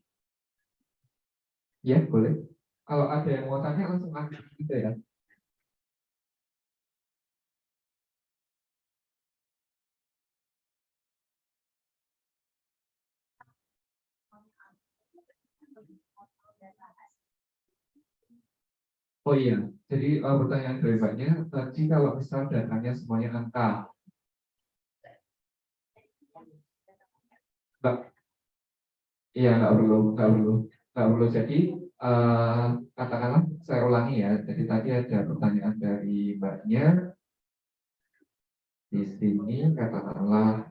Ya boleh. Kalau ada yang mau tanya langsung aja gitu ya. Oh iya, jadi pertanyaan dari Mbaknya tadi, kalau misal datanya semuanya angka, Mbak, iya nggak perlu. Jadi katakanlah saya ulangi ya. Jadi tadi ada pertanyaan dari Mbaknya, Di sini katakanlah,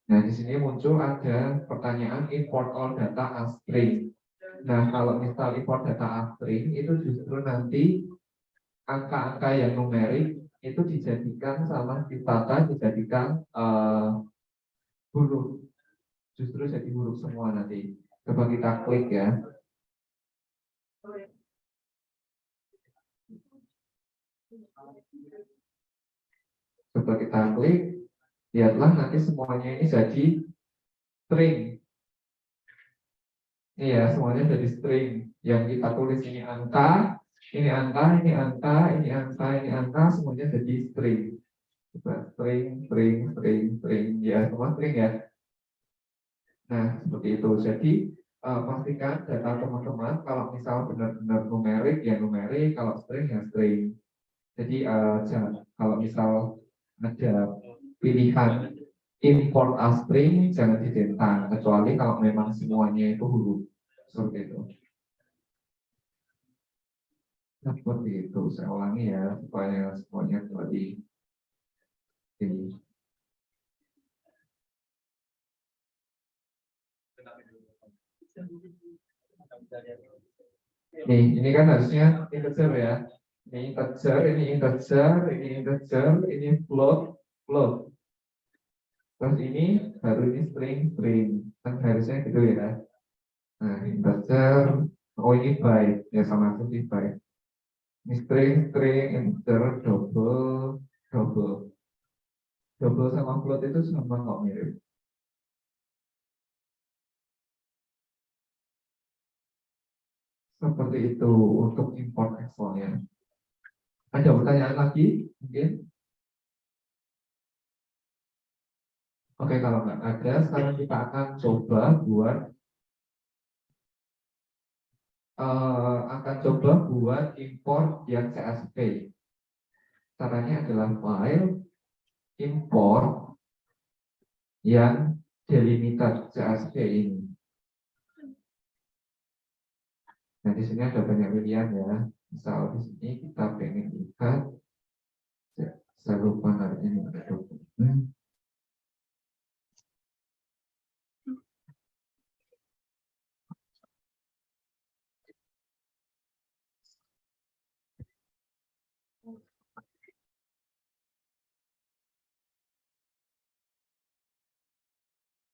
nah di sini muncul ada pertanyaan import all data as string. Nah kalau misal import data as string itu justru nanti angka-angka yang numerik itu dijadikan sama data dijadikan huruf, justru jadi huruf semua nanti. Coba kita klik ya. Coba kita klik, lihatlah nanti semuanya ini jadi string. Ini ya, semuanya jadi string. Yang kita tulis ini angka, ini angka, ini angka, ini angka, ini angka, semuanya jadi string. Coba string, string, string, string, ya semua string ya. Nah, seperti itu. Jadi pastikan data teman-teman kalau misal benar-benar numerik ya numerik, kalau string ya string. Jadi kalau misal ada pilihan import as string jangan ditentang kecuali kalau memang semuanya itu huruf seperti itu. Nah, seperti itu saya ulangi ya supaya semuanya jadi ini. Nih, ini kan harusnya integer ya. Ini integer, ini integer, ini integer, ini float, float. Terus ini baru ini string, string. Kan harusnya gitu ya. Nah, integer, oh ini byte, ya sama seperti byte. Ini string, string, integer, double, double. Double sama float itu sama kok mirip. Seperti itu untuk import exportnya. Ada pertanyaan lagi mungkin? Oke, kalau nggak ada, sekarang kita akan coba buat import yang CSV. Caranya adalah file import yang delimited CSV ini. Nah, di sini ada banyak pilihan ya. Misal di sini kita pengen lihat, saya lupa ini ada dokumen.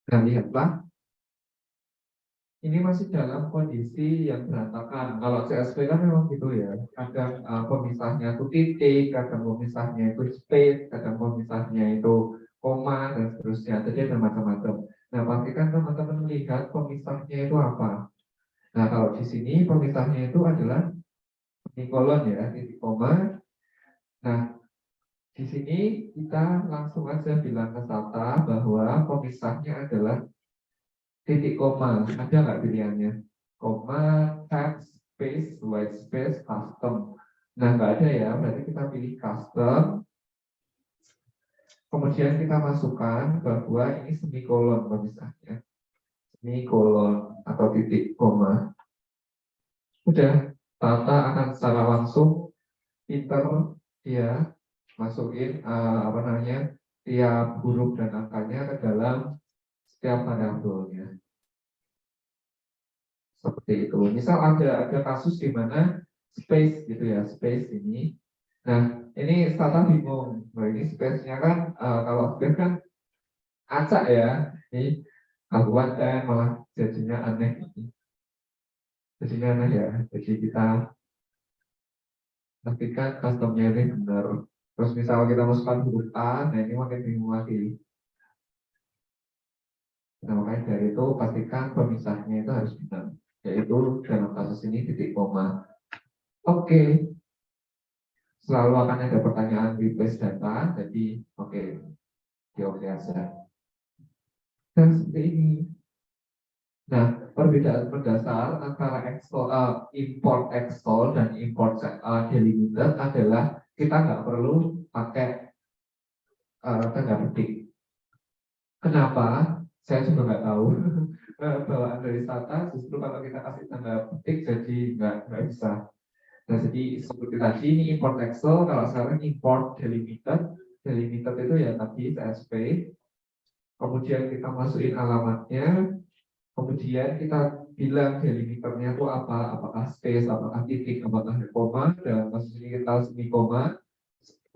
Nah, lihatlah. Ini masih dalam kondisi yang berantakan. Kalau CSV kan memang gitu ya. Kadang pemisahnya itu titik, kadang pemisahnya itu space, kadang pemisahnya itu koma, dan seterusnya. Jadi ada macam-macam. Nah, pastikan teman-teman melihat pemisahnya itu apa. Nah, kalau di sini pemisahnya itu adalah semikolon ya, titik koma. Nah, di sini kita langsung aja bilang ke Sata bahwa pemisahnya adalah titik koma. Ada nggak pilihannya? Koma, tab, space, white space, custom. Nah, nggak ada ya, berarti kita pilih custom. Kemudian kita masukkan bahwa ini semikolon pemisahnya. Semikolon atau titik koma. Udah, Tata akan secara langsung pinter dia masukin apa namanya tiap huruf dan angkanya ke dalam setiap variabelnya. Seperti itu. Misal ada kasus di mana space gitu ya, space ini. Nah, ini Tata bingung. Nah, ini space-nya kan kalau space kan acak ya. Ini kabupaten malah jadinya aneh. Jadinya aneh ya. Jadi kita pastikan customnya ini benar. Terus misal kita masukkan huruf A, nah ini makin bingung lagi. Nah, makanya dari itu pastikan pemisahnya itu harus benar. Yaitu dalam kasus ini titik koma. Oke. Selalu akan ada pertanyaan replace data, jadi oke, oke aja. Dan seperti ini. Nah, perbedaan mendasar antara import extol dan import delimited adalah kita nggak perlu pakai tanda petik. Kenapa? Saya juga nggak tahu. Bawaan dari Tata justru kalau kita kasih tanda petik jadi nggak bisa. Nah, jadi seperti tadi ini import Excel, kalau sekarang import delimited. delimited itu ya tadi CSV, kemudian kita masukin alamatnya, kemudian kita bilang delimiternya itu apa, apakah space, apakah titik, apakah koma, dan kasus ini kita semikoma,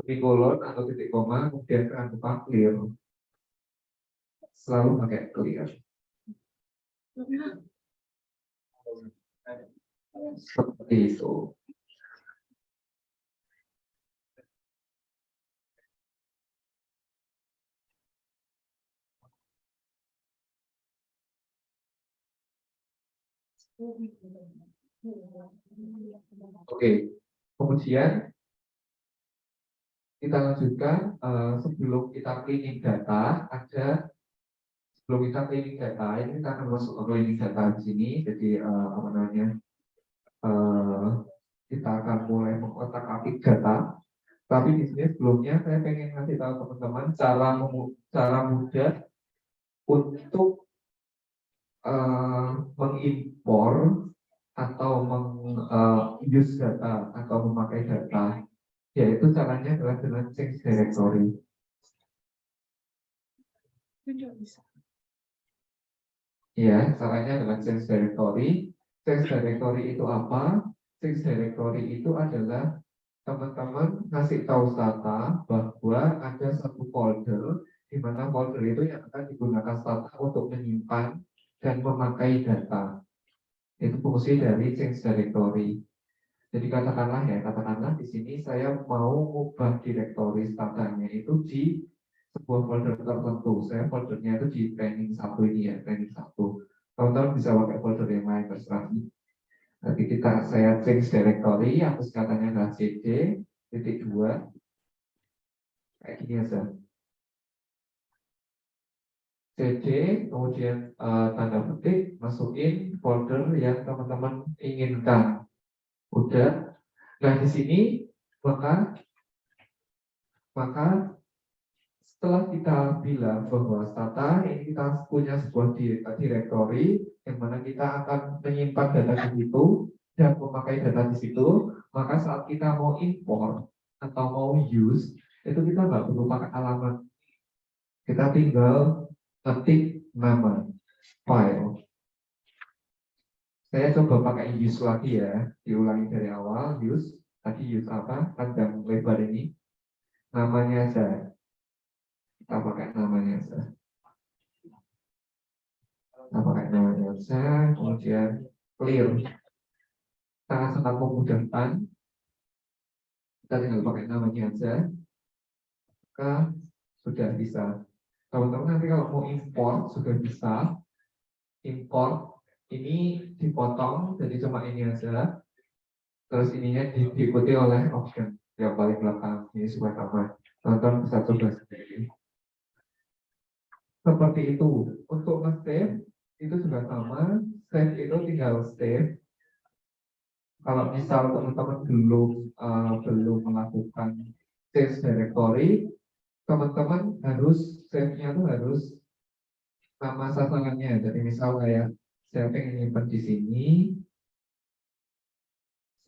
semikolon atau titik koma, kemudian jangan lupa clear, selalu pakai clear. Seperti itu. Oke, kemudian kita lanjutkan. Sebelum kita cleaning data, sebelum kita cleaning data ini kita akan masuk ke cleaning data di sini. Jadi apa namanya? Kita akan mulai mengotak-atik data. Tapi di sini sebelumnya saya pengen ngasih tahu teman-teman cara mudah untuk mengimpor atau use data atau memakai data, yaitu caranya adalah dengan change directory. Ya, caranya adalah change directory. Change directory itu apa? Change directory itu adalah teman-teman ngasih tahu Stata bahwa ada satu folder, di mana folder itu yang akan digunakan Stata untuk menyimpan dan memakai data. Itu fungsi dari change directory. Jadi katakanlah di sini saya mau mengubah directory Statanya itu di sebuah folder tertentu. Saya foldernya itu di training 1 ini ya, training 1. Teman-teman bisa pakai folder yang lain terserah. Nanti saya change directory, hapus katanya adalah cd titik 2 kayak gini aja. cd kemudian tanda petik masukin folder yang teman-teman inginkan. Udah. Nah di sini maka setelah kita bilang bahwa Stata ini kita punya sebuah directory yang mana kita akan menyimpan data di situ dan memakai data di situ, maka saat kita mau import atau mau use itu kita nggak perlu pakai alamat, kita tinggal ketik nama file. Saya coba pakai use lagi ya, diulangi dari awal. Use tadi use apa, panjang lebar ini, namanya aja. Kita pakai namanya saja. Kemudian clear. Sangat-sangat memudahkan. Kita tinggal pakai namanya aja. Maka sudah bisa. Teman-teman nanti kalau mau import sudah bisa. Import ini dipotong, jadi cuma ini aja. Terus ininya diikuti oleh option yang paling belakang ini supaya sama. Teman-teman bisa coba sendiri. Seperti itu. Untuk nge-save itu juga sama. Save itu tinggal save. Kalau misal teman-teman belum melakukan change directory, teman-teman harus save-nya tuh harus nama sasarannya. Jadi misal kayak saya pengen nyimpan di sini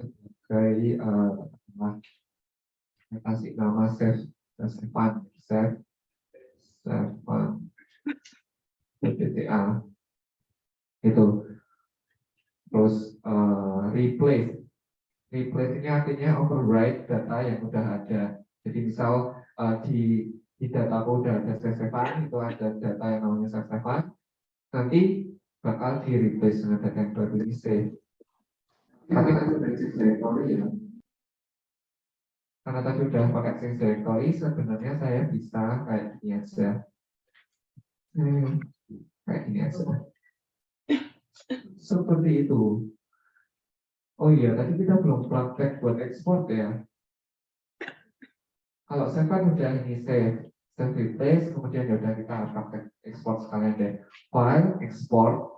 sebagai kasih nama save PTA itu. Terus replace ini artinya overwrite data yang udah ada. Jadi misal di dataku udah ada save-an, itu ada data yang namanya save-an, nanti bakal di replace dengan data yang baru di save. Tapi tadi udah change directory ya. Karena tadi udah pakai change directory, sebenarnya saya bisa kayak gini aja. Kayak gini aja. Seperti itu. Oh iya, tadi kita belum praktek buat ekspor ya. Kalau saya kan udah ini save replace, kemudian udah kita praktek ekspor sekalian deh. File, ekspor.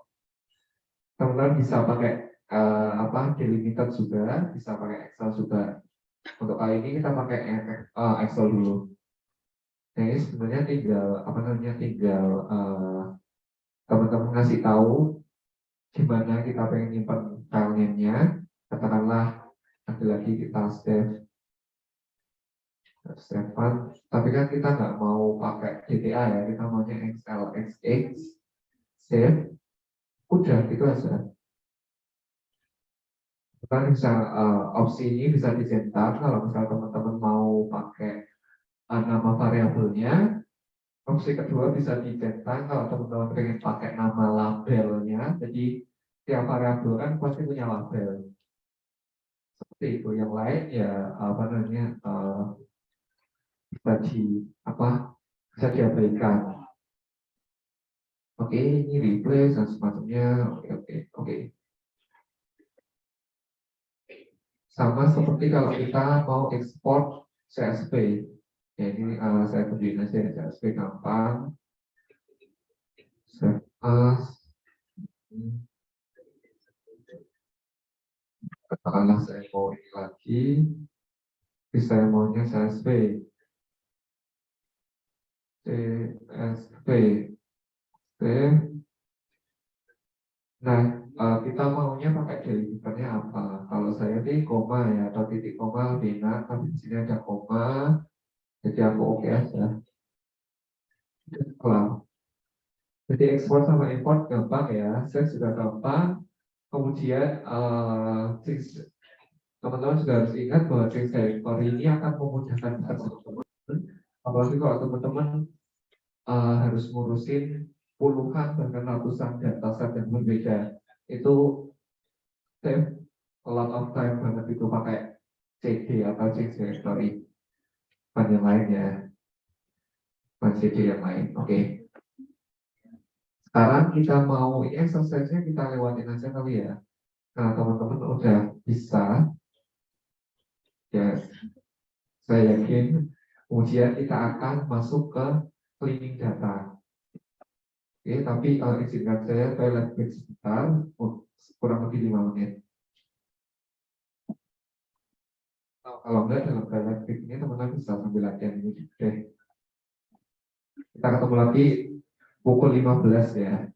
Teman-teman bisa pakai delimited juga, bisa pakai Excel juga. Untuk kali ini kita pakai Excel dulu. Nah ini sebenarnya tinggal teman-teman ngasih tahu gimana kita pengen nyimpan filenya. Katakanlah ada lagi kita save Stefan, tapi kan kita nggak mau pakai GTA ya, kita maunya XLSX, save, udah gitu aja. Kan bisa opsi ini bisa dicetak kalau misal teman-teman mau pakai nama variabelnya. Opsi kedua bisa dicetak kalau teman-teman pengen pakai nama labelnya. Jadi tiap variabel kan pasti punya label. Seperti itu. Yang lain ya apa namanya bisa bisa diabaikan. Oke, ini replace dan semacamnya. Oke. Sama seperti kalau kita mau ekspor CSV. Ya, ini saya tunjukin aja ya, CSV gampang. Save as. Katakanlah saya mau ini lagi. Saya maunya CSV. CSV. Nah, kita maunya pakai delimiternya apa? Kalau saya ini koma ya, atau titik koma lebih enak, tapi di sini ada koma, jadi aku oke aja. Kelar. Jadi ekspor sama import gampang ya, saya sudah gampang. Kemudian teman-teman juga harus ingat bahwa change directory ini akan memudahkan teman-teman. Apalagi kalau teman-teman harus ngurusin puluhan bahkan ratusan dataset yang berbeda. Itu save a lot of time banget itu pakai CD atau change directory. Bukan yang lain ya, bukan CD yang lain. Oke. Sekarang kita mau ini exercise-nya kita lewatin aja kali ya. Nah, teman-teman udah bisa ya, saya yakin. Kemudian kita akan masuk ke cleaning data. Oke, tapi izinkan saya toilet break sebentar, kurang lebih 5 menit. Kalau enggak dalam toilet break ini teman-teman bisa sambil latihan ini. Oke. Kita ketemu lagi pukul 15 ya.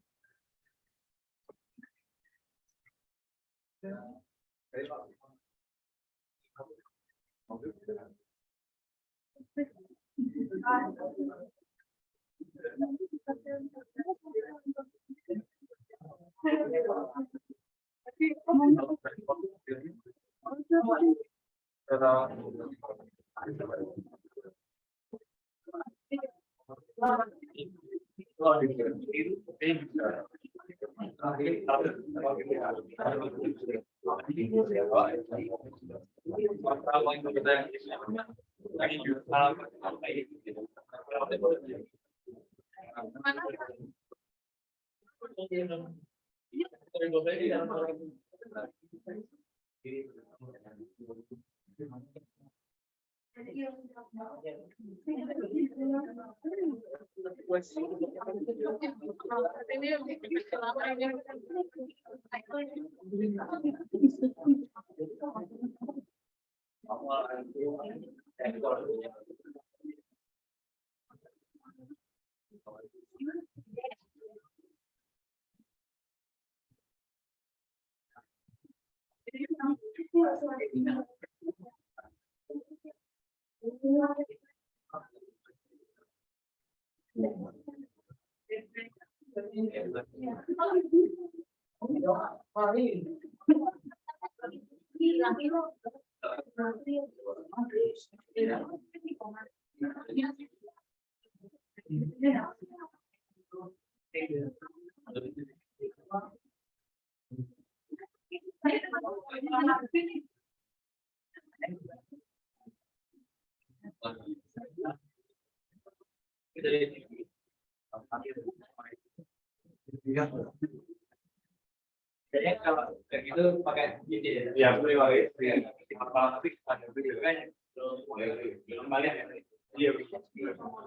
Kayaknya kalau kayak gitu pakai ini ya boleh pakai ya apa tapi ada video kan kembali ya iya selalu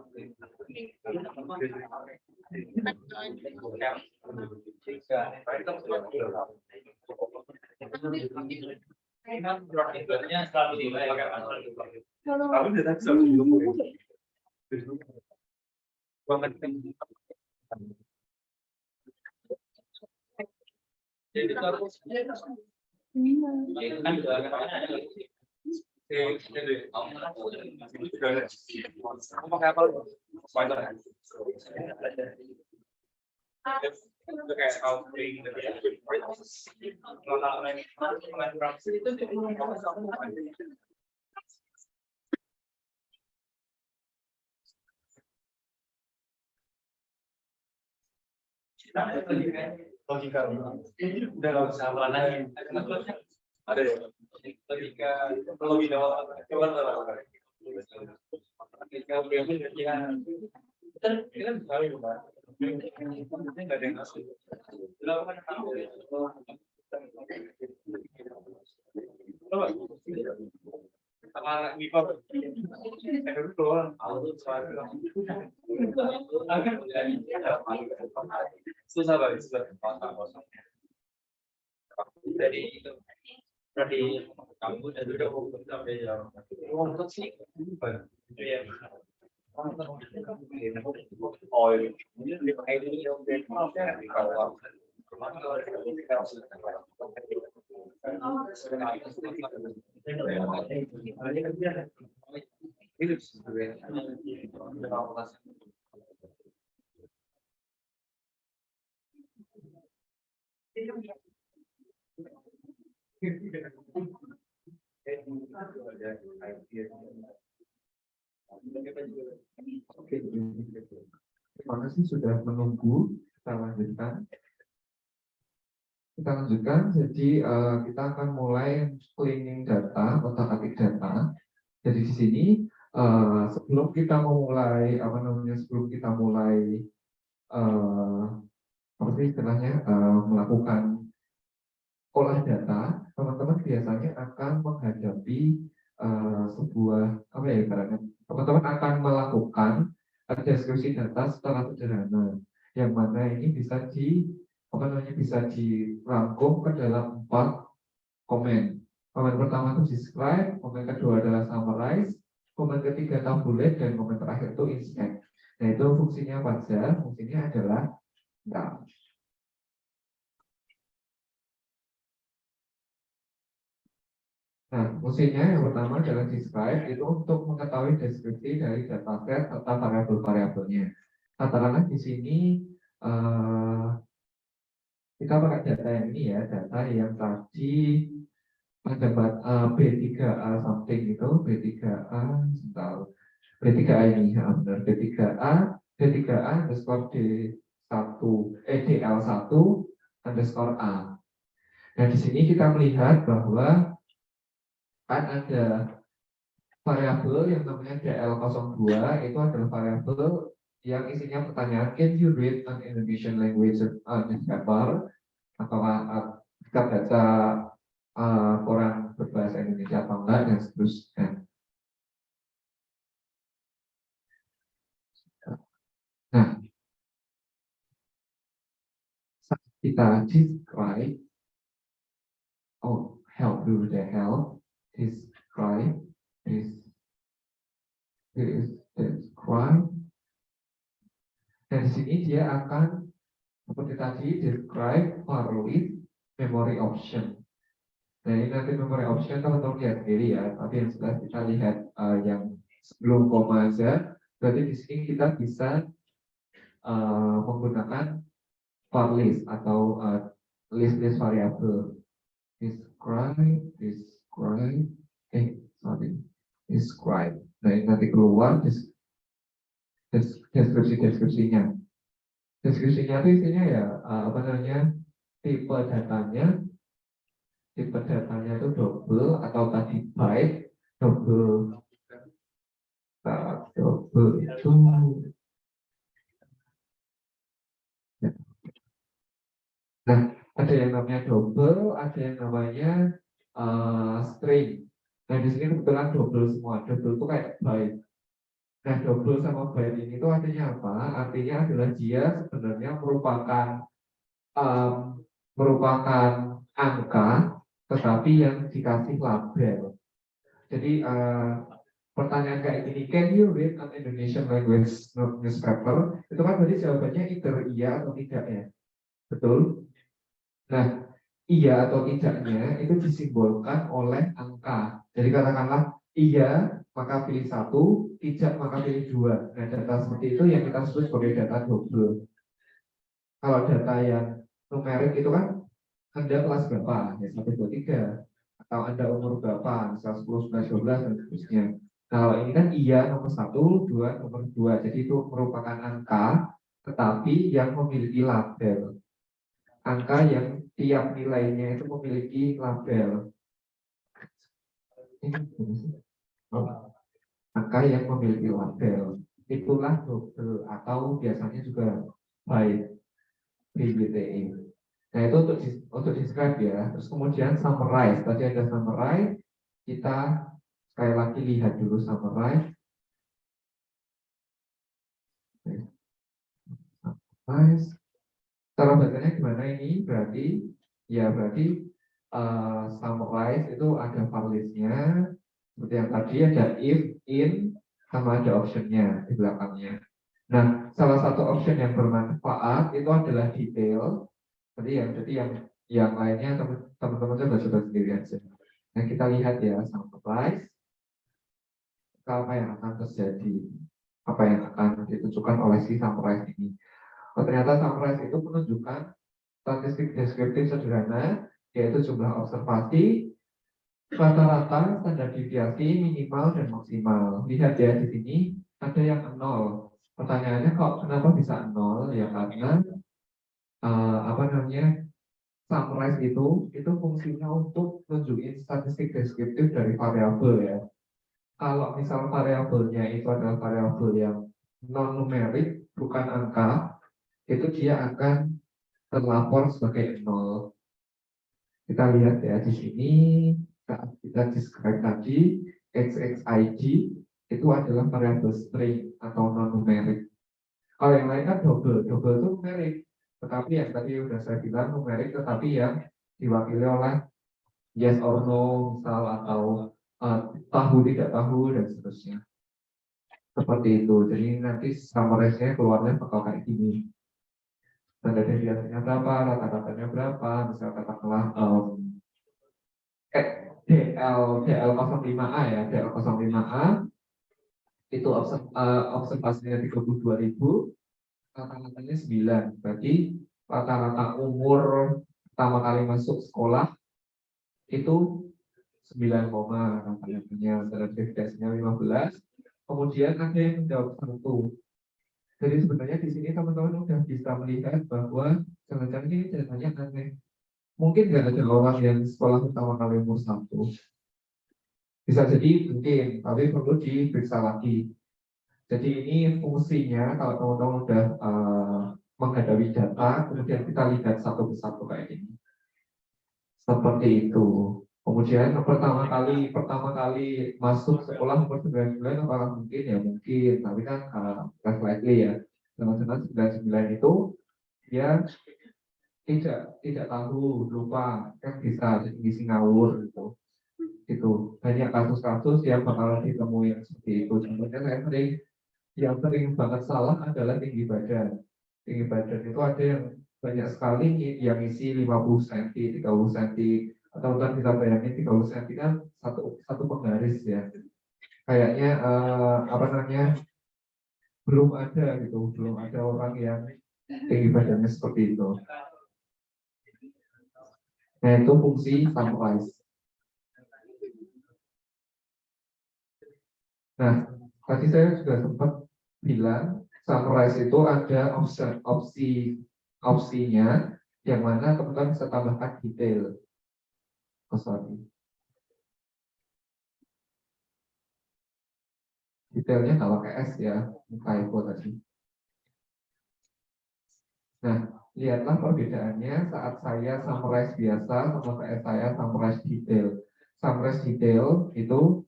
jadi itu kan Kamu pakai apa? Spider. Itu kayak outbreak gitu ya. Logika udah nggak usah lagi. Ada ya. Logika logika coba ketika beliau ya kita tahu ya Pak. Nggak ada yang asli. Sama Nipa susah banget jadi itu berarti kamu dan juga sampai untuk sih ya oh ini dipakai ini kalau Oke, terima kasih sudah menunggu. Kita lanjutkan. Jadi kita akan mulai cleaning data, otak-atik data. Jadi di sini sebelum kita mulai seperti istilahnya melakukan olah data, teman-teman biasanya akan menghadapi sebuah apa ya ibaratnya, teman-teman akan melakukan deskripsi data secara sederhana, yang mana ini bisa dirangkum ke dalam 4 komen. Komen pertama itu describe, komen kedua adalah summarize, komen ketiga tabulate, dan komen terakhir itu inspect. Nah itu fungsinya apa saja? Fungsinya adalah Nah, fungsinya yang pertama adalah describe, itu untuk mengetahui deskripsi dari dataset serta variabel-variabelnya. Katakanlah di sini kita pakai data yang ini ya, data yang tadi ada B3A something itu, B3A sebentar, B3A ini ya benar, B3A underscore D1 DL1 underscore A. Nah di sini kita melihat bahwa kan ada variabel yang namanya DL02, itu adalah variabel yang isinya pertanyaan, can you read an Indonesian language newspaper, atau kita baca koran berbahasa Indonesia atau enggak, dan seterusnya. Nah, saat kita describe, help you with the help, describe, describe. Dan di sini dia akan seperti tadi describe for with memory option. Nah ini nanti memory option teman-teman lihat sendiri ya. Tapi yang jelas kita lihat yang sebelum koma aja. Berarti di sini kita bisa menggunakan for list atau list variabel. Describe. Nah ini nanti keluar deskripsinya. Deskripsinya itu isinya ya tipe datanya itu double atau tadi byte. Double itu nah ada yang namanya double, ada yang namanya string. Nah di sini kebetulan double semua. Double itu kayak byte. Nah, double sama byte ini itu artinya apa? Artinya adalah dia sebenarnya merupakan angka, tetapi yang dikasih label. Jadi pertanyaan kayak gini, can you read an Indonesian language newspaper? Itu kan berarti jawabannya either iya atau tidak ya, betul? Nah, iya atau tidaknya itu disimbolkan oleh angka. Jadi katakanlah iya, maka pilih satu, tidak, maka pilih dua. Nah, data seperti itu yang kita sebut sebagai data double. Kalau data yang numerik itu kan Anda kelas berapa, ya 1, 2, 3. Atau Anda umur berapa, misal 10, 11, 12, dan seterusnya. Nah, kalau ini kan iya nomor 1, 2, nomor 2. Jadi itu merupakan angka, tetapi yang memiliki label. Angka yang tiap nilainya itu memiliki label. Oh, angka yang memiliki label. Itulah double atau biasanya juga byte, BYTE. Nah, itu untuk describe ya. Terus kemudian summarize. Tadi ada summarize. Kita sekali lagi lihat dulu summarize. Summarize. Cara bacanya gimana ini? Berarti summarize itu ada for list-nya. Seperti yang tadi ada if, in, sama ada option-nya di belakangnya. Nah, salah satu option yang bermanfaat itu adalah detail. Jadi yang lainnya teman-teman coba sendiri aja. Nah, kita lihat ya summarize. Apa yang akan terjadi, apa yang akan ditunjukkan oleh si summarize ini. Oh, ternyata summarize itu menunjukkan statistik deskriptif sederhana, yaitu jumlah observasi, rata-rata, standar deviasi, minimal, dan maksimal. Lihat ya di sini ada yang 0. Pertanyaannya kok kenapa bisa 0? Ya karena apa namanya, summarize itu fungsinya untuk nunjukin statistik deskriptif dari variabel ya. Kalau misal variabelnya itu adalah variabel yang non numerik, bukan angka, itu dia akan terlapor sebagai 0. Kita lihat ya di sini saat kita describe tadi xxid itu adalah variabel string atau non numerik. Kalau yang lain kan double itu numerik. Tetapi yang tadi sudah saya bilang numerik, tetapi yang diwakili oleh yes or no misal atau tahu tidak tahu dan seterusnya. Seperti itu. Jadi nanti summarize-nya keluarnya bakal kayak gini. Standar deviasinya berapa, rata-ratanya berapa, misal katakanlah DL05A ya, DL05A itu observasinya 32.000, rata-ratanya 9. Berarti rata-rata umur pertama kali masuk sekolah itu 9, rata-ratanya, standar deviasinya 15. Kemudian ada yang menjawab 1. Jadi sebenarnya di sini teman-teman sudah bisa melihat bahwa jangan-jangan ini datanya aneh. Mungkin nggak ada orang yang sekolah pertama kali umur 1. Bisa jadi mungkin, tapi perlu diperiksa lagi. Jadi ini fungsinya kalau teman-teman udah menghadapi data, kemudian kita lihat satu persatu kayak ini. Seperti itu. Kemudian pertama kali masuk sekolah umur 99, apakah mungkin ya mungkin, tapi kan less likely ya. Teman-teman 99 itu dia tidak tahu, lupa, kan bisa ngisi ngawur gitu. Itu banyak kasus-kasus yang bakalan ditemui yang seperti itu. Contohnya yang sering banget salah adalah tinggi badan. Tinggi badan itu ada yang banyak sekali yang isi 50 cm, 30 cm, atau kan bisa bayangin 30 cm kan satu penggaris ya. Kayaknya apa namanya, belum ada orang yang tinggi badannya seperti itu. Nah, itu fungsi summarize. Nah, tadi saya juga sempat bilang summarize itu ada opsinya yang mana teman-teman bisa tambahkan detail. Detailnya kalau pakai S ya, typo tadi. Nah, lihatlah perbedaannya saat saya summarize biasa sama saat saya summarize detail. Summarize detail itu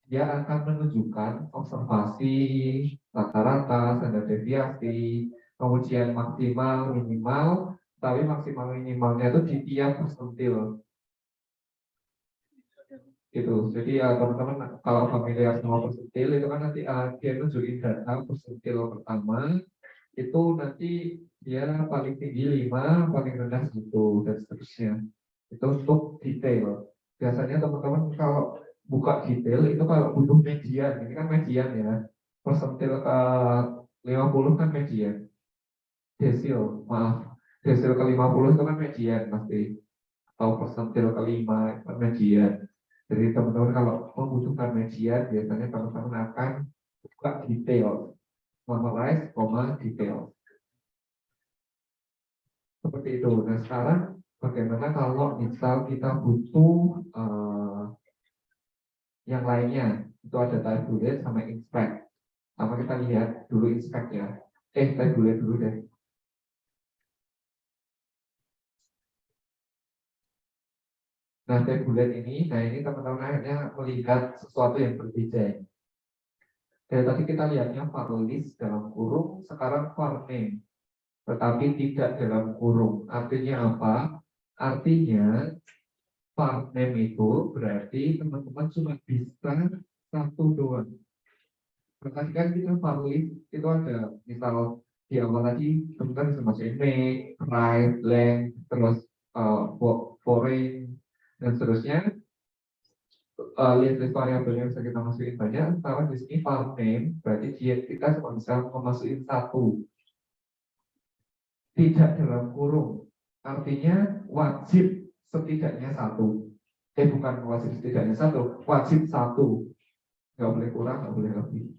dia akan menunjukkan observasi, rata-rata, standar deviasi, kemudian maksimal, minimal, tapi maksimal minimalnya itu di tiap persentil. Gitu. Jadi teman-teman kalau familiar sama persentil itu kan nanti dia nunjukin data persentil pertama itu nanti dia paling tinggi 5, paling rendah 1 dan seterusnya. Itu untuk detail. Biasanya teman-teman kalau buka detail itu kalau butuh median, ini kan median ya, persentil ke 50 kan median, desil, maaf, desil ke 50 itu kan median pasti, atau persentil ke 5 itu kan median. Jadi teman-teman kalau membutuhkan median, biasanya teman-teman akan buka detail, normalize, detail. Seperti itu. Nah sekarang bagaimana kalau misal kita butuh yang lainnya, itu ada tabulate sama inspect. Sama kita lihat dulu inspect ya. Tabulate dulu deh. Nah tabulate ini, teman-teman akhirnya melihat sesuatu yang berbeda. Dari tadi kita lihatnya var list dalam kurung, sekarang var name, tetapi tidak dalam kurung. Artinya apa? Artinya var name itu berarti teman-teman cuma bisa satu doang. Tadi kan kita var list itu ada, misal di awal tadi teman-teman bisa masukin make, right, length, terus foreign, dan seterusnya. List variabelnya bisa kita masukin banyak. Sekarang di sini file name berarti kita cuma bisa memasukin satu, tidak dalam kurung. Artinya wajib setidaknya satu. Bukan wajib setidaknya satu, wajib satu. Nggak boleh kurang, nggak boleh lebih.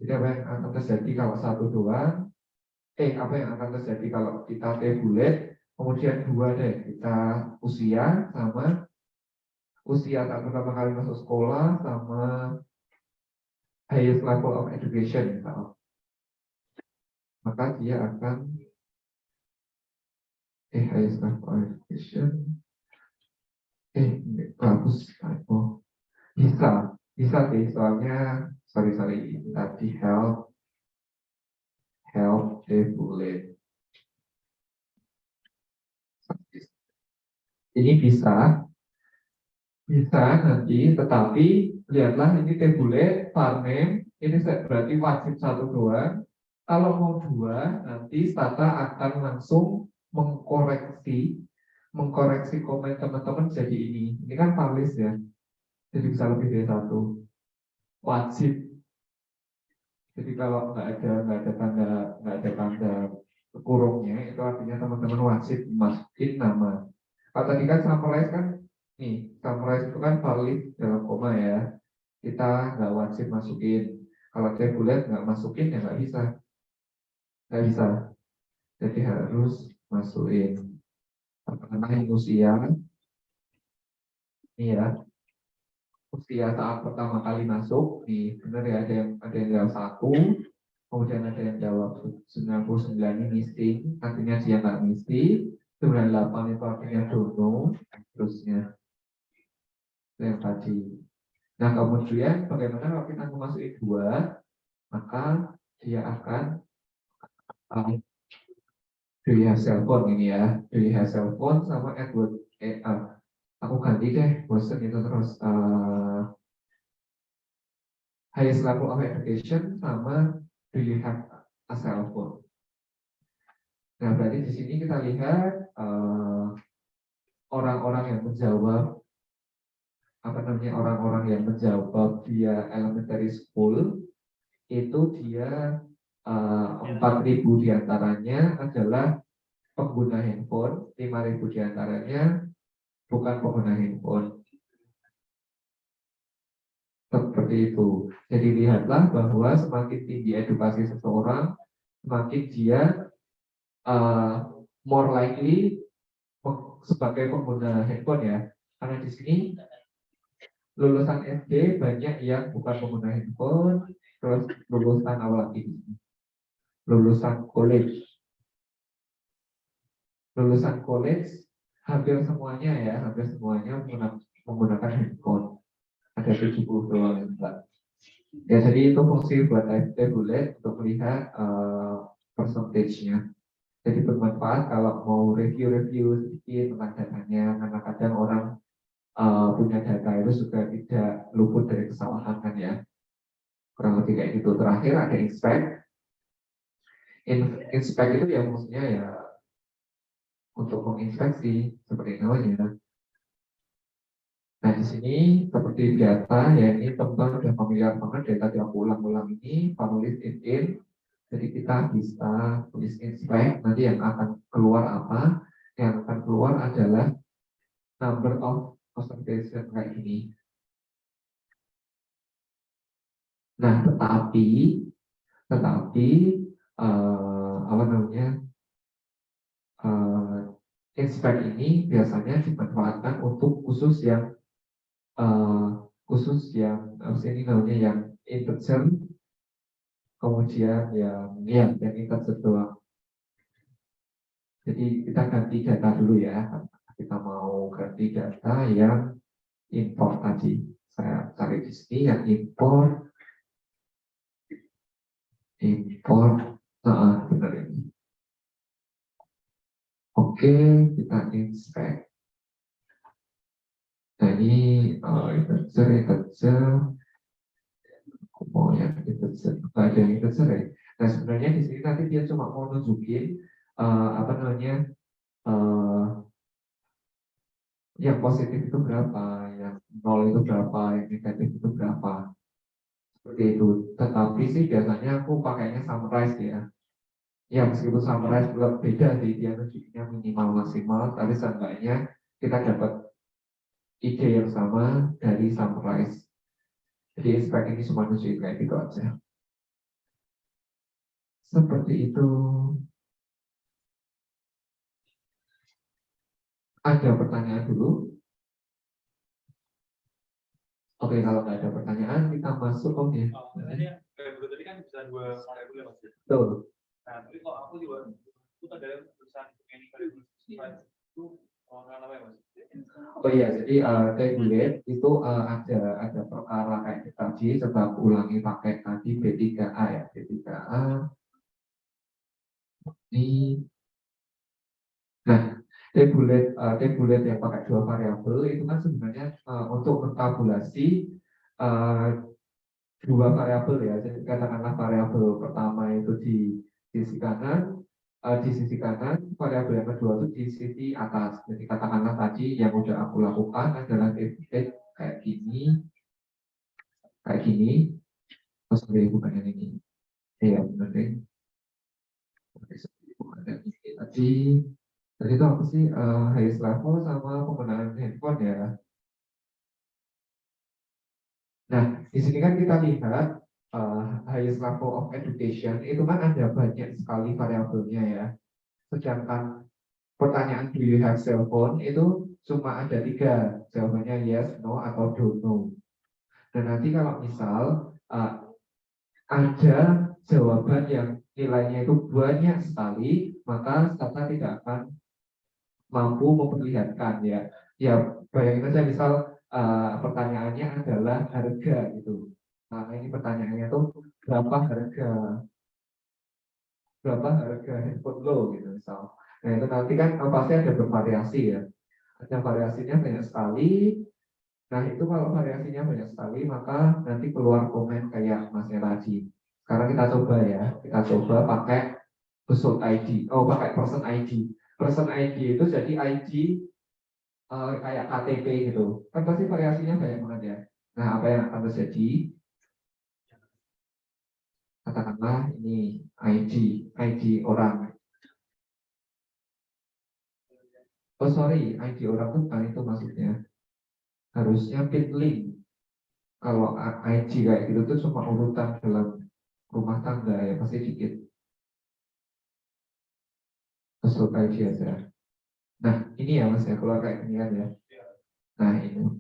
Jadi apa yang akan terjadi kalau satu doang? Apa yang akan terjadi kalau kita tabulate, kemudian dua deh, kita usia sama usia saat pertama kali masuk sekolah sama highest level of education, maka dia akan highest level of education bagus bisa sih, soalnya sorry tadi help tabulate ini bisa nanti, tetapi lihatlah ini tabulate var name ini berarti wajib satu doang. Kalau mau dua, nanti Stata akan langsung mengkoreksi komen teman-teman jadi ini. Ini kan publish ya, jadi bisa lebih dari satu. Wajib. Jadi kalau nggak ada tanda kurungnya, itu artinya teman-teman wajib masukin nama. Kalau tadi kan summarize kan, summarize itu kan valid dalam koma ya. Kita nggak wajib masukin. Kalau tabulate nggak masukin ya nggak bisa. Jadi harus masukin namanya usia. Ini ya, usia saat pertama kali masuk. Nih benar ya, ada yang jawab satu, kemudian ada yang jawab 99 ini missing, artinya dia nggak mesti. 98 itu artinya don't know, terusnya yang tadi. Nah kemudian bagaimana kalau kita memasuki dua, maka dia akan do you have cell phone ini ya, do you have cell phone sama Edward aku ganti deh, bosen itu terus highest level of education sama do you have a cell phone. Nah berarti di sini kita lihat orang-orang yang menjawab orang-orang yang menjawab via elementary school itu dia 4.000 diantaranya adalah pengguna handphone, 5.000 diantaranya bukan pengguna handphone. Seperti itu. Jadi lihatlah bahwa semakin tinggi edukasi seseorang, semakin dia more likely sebagai pengguna handphone ya. Karena di sini lulusan SD banyak yang bukan pengguna handphone, terus lulusan awal lagi, lulusan college hampir semuanya menggunakan handphone. Ada 70 doang yang enggak. Ya jadi itu fungsi buat tabulate untuk melihat percentage-nya. Jadi bermanfaat kalau mau review sedikit tentang datanya, karena kadang orang punya data itu juga tidak luput dari kesalahan kan ya. Kurang lebih kayak gitu. Terakhir ada inspect. Inspect itu ya maksudnya ya untuk menginspeksi seperti namanya. Nah, di sini seperti biasa, ya ini teman-teman udah familiar banget dari tadi aku ulang-ulang ini, penulis in. Jadi kita bisa tulis inspect, nanti yang akan keluar apa? Yang akan keluar adalah number of observation kayak gini. Nah, tetapi apa namanya? Inspect ini biasanya dimanfaatkan untuk eh, khusus yang apa sih ini namanya yang integer, kemudian yang integer doang. Jadi kita ganti data dulu ya. Kita mau ganti data yang import tadi. Saya cari di sini yang import. Benar ini. Oke, kita inspect. Nah ini integer. Mau yang integer, ada yang integer ya. Nah sebenarnya di sini nanti dia cuma mau nunjukin apa namanya yang positif itu berapa, yang nol itu berapa, yang negatif itu berapa, seperti itu. Tetapi sih biasanya aku pakainya summarize ya. Ya meskipun summarize beda sih, dia nunjukinnya minimal maksimal, tapi seenggaknya kita dapat ide yang sama dari summarize. Jadi inspect ini cuma nunjukin kayak gitu aja. Seperti itu. Ada pertanyaan dulu? Oke, kalau nggak ada pertanyaan, kita masuk. Oke. Katanya kayak begitu tadi kan bisa dua variabel ya Mas. Betul. Nah, tapi kalau aku juga itu ada tulisan ini variabel itu apa ya Mas? Oh iya, jadi tabulate itu ada perkara kayak tadi, tetap ulangi pakai tadi B3A ya, B3A ini. Nah, tabulate yang pakai dua variabel itu kan sebenarnya untuk mentabulasi uh, dua variabel ya. Jadi katakanlah variabel pertama itu di sisi kanan, variabel yang kedua itu di sisi atas. Jadi katakanlah tadi yang udah aku lakukan adalah tabulate kayak gini, terus bukan yang ini. Iya, benar deh. Bukan yang ini. Tadi itu apa sih highest level sama penggunaan handphone ya. Nah, di sini kan kita lihat highest level of education itu kan ada banyak sekali variabelnya ya. Sedangkan pertanyaan do you have cell phone itu cuma ada 3, jawabannya yes, no, atau don't know. Dan nanti kalau misal ada jawaban yang nilainya itu banyak sekali, maka Tata tidak akan mampu memperlihatkan ya. Ya bayangin aja misal pertanyaannya adalah harga gitu. Nah ini pertanyaannya tuh berapa harga handphone lo gitu misal. Nah itu nanti kan pasti ada bervariasi ya. Ada variasinya banyak sekali. Nah itu kalau variasinya banyak sekali maka nanti keluar komen kayak masnya tadi. Sekarang kita coba ya. Kita coba pakai household ID. Oh pakai person ID. Person ID itu jadi ID kayak KTP gitu. Kan pasti variasinya banyak banget ya. Nah apa yang akan terjadi? Katakanlah ini ID orang. Oh sorry, ID orang tuh bukan itu maksudnya. Harusnya pin link. Kalau IG kayak gitu tuh cuma urutan dalam rumah tangga ya pasti dikit. Masuk IG aja. Nah ini ya mas ya keluar kayak gini kan ya. Nah ini.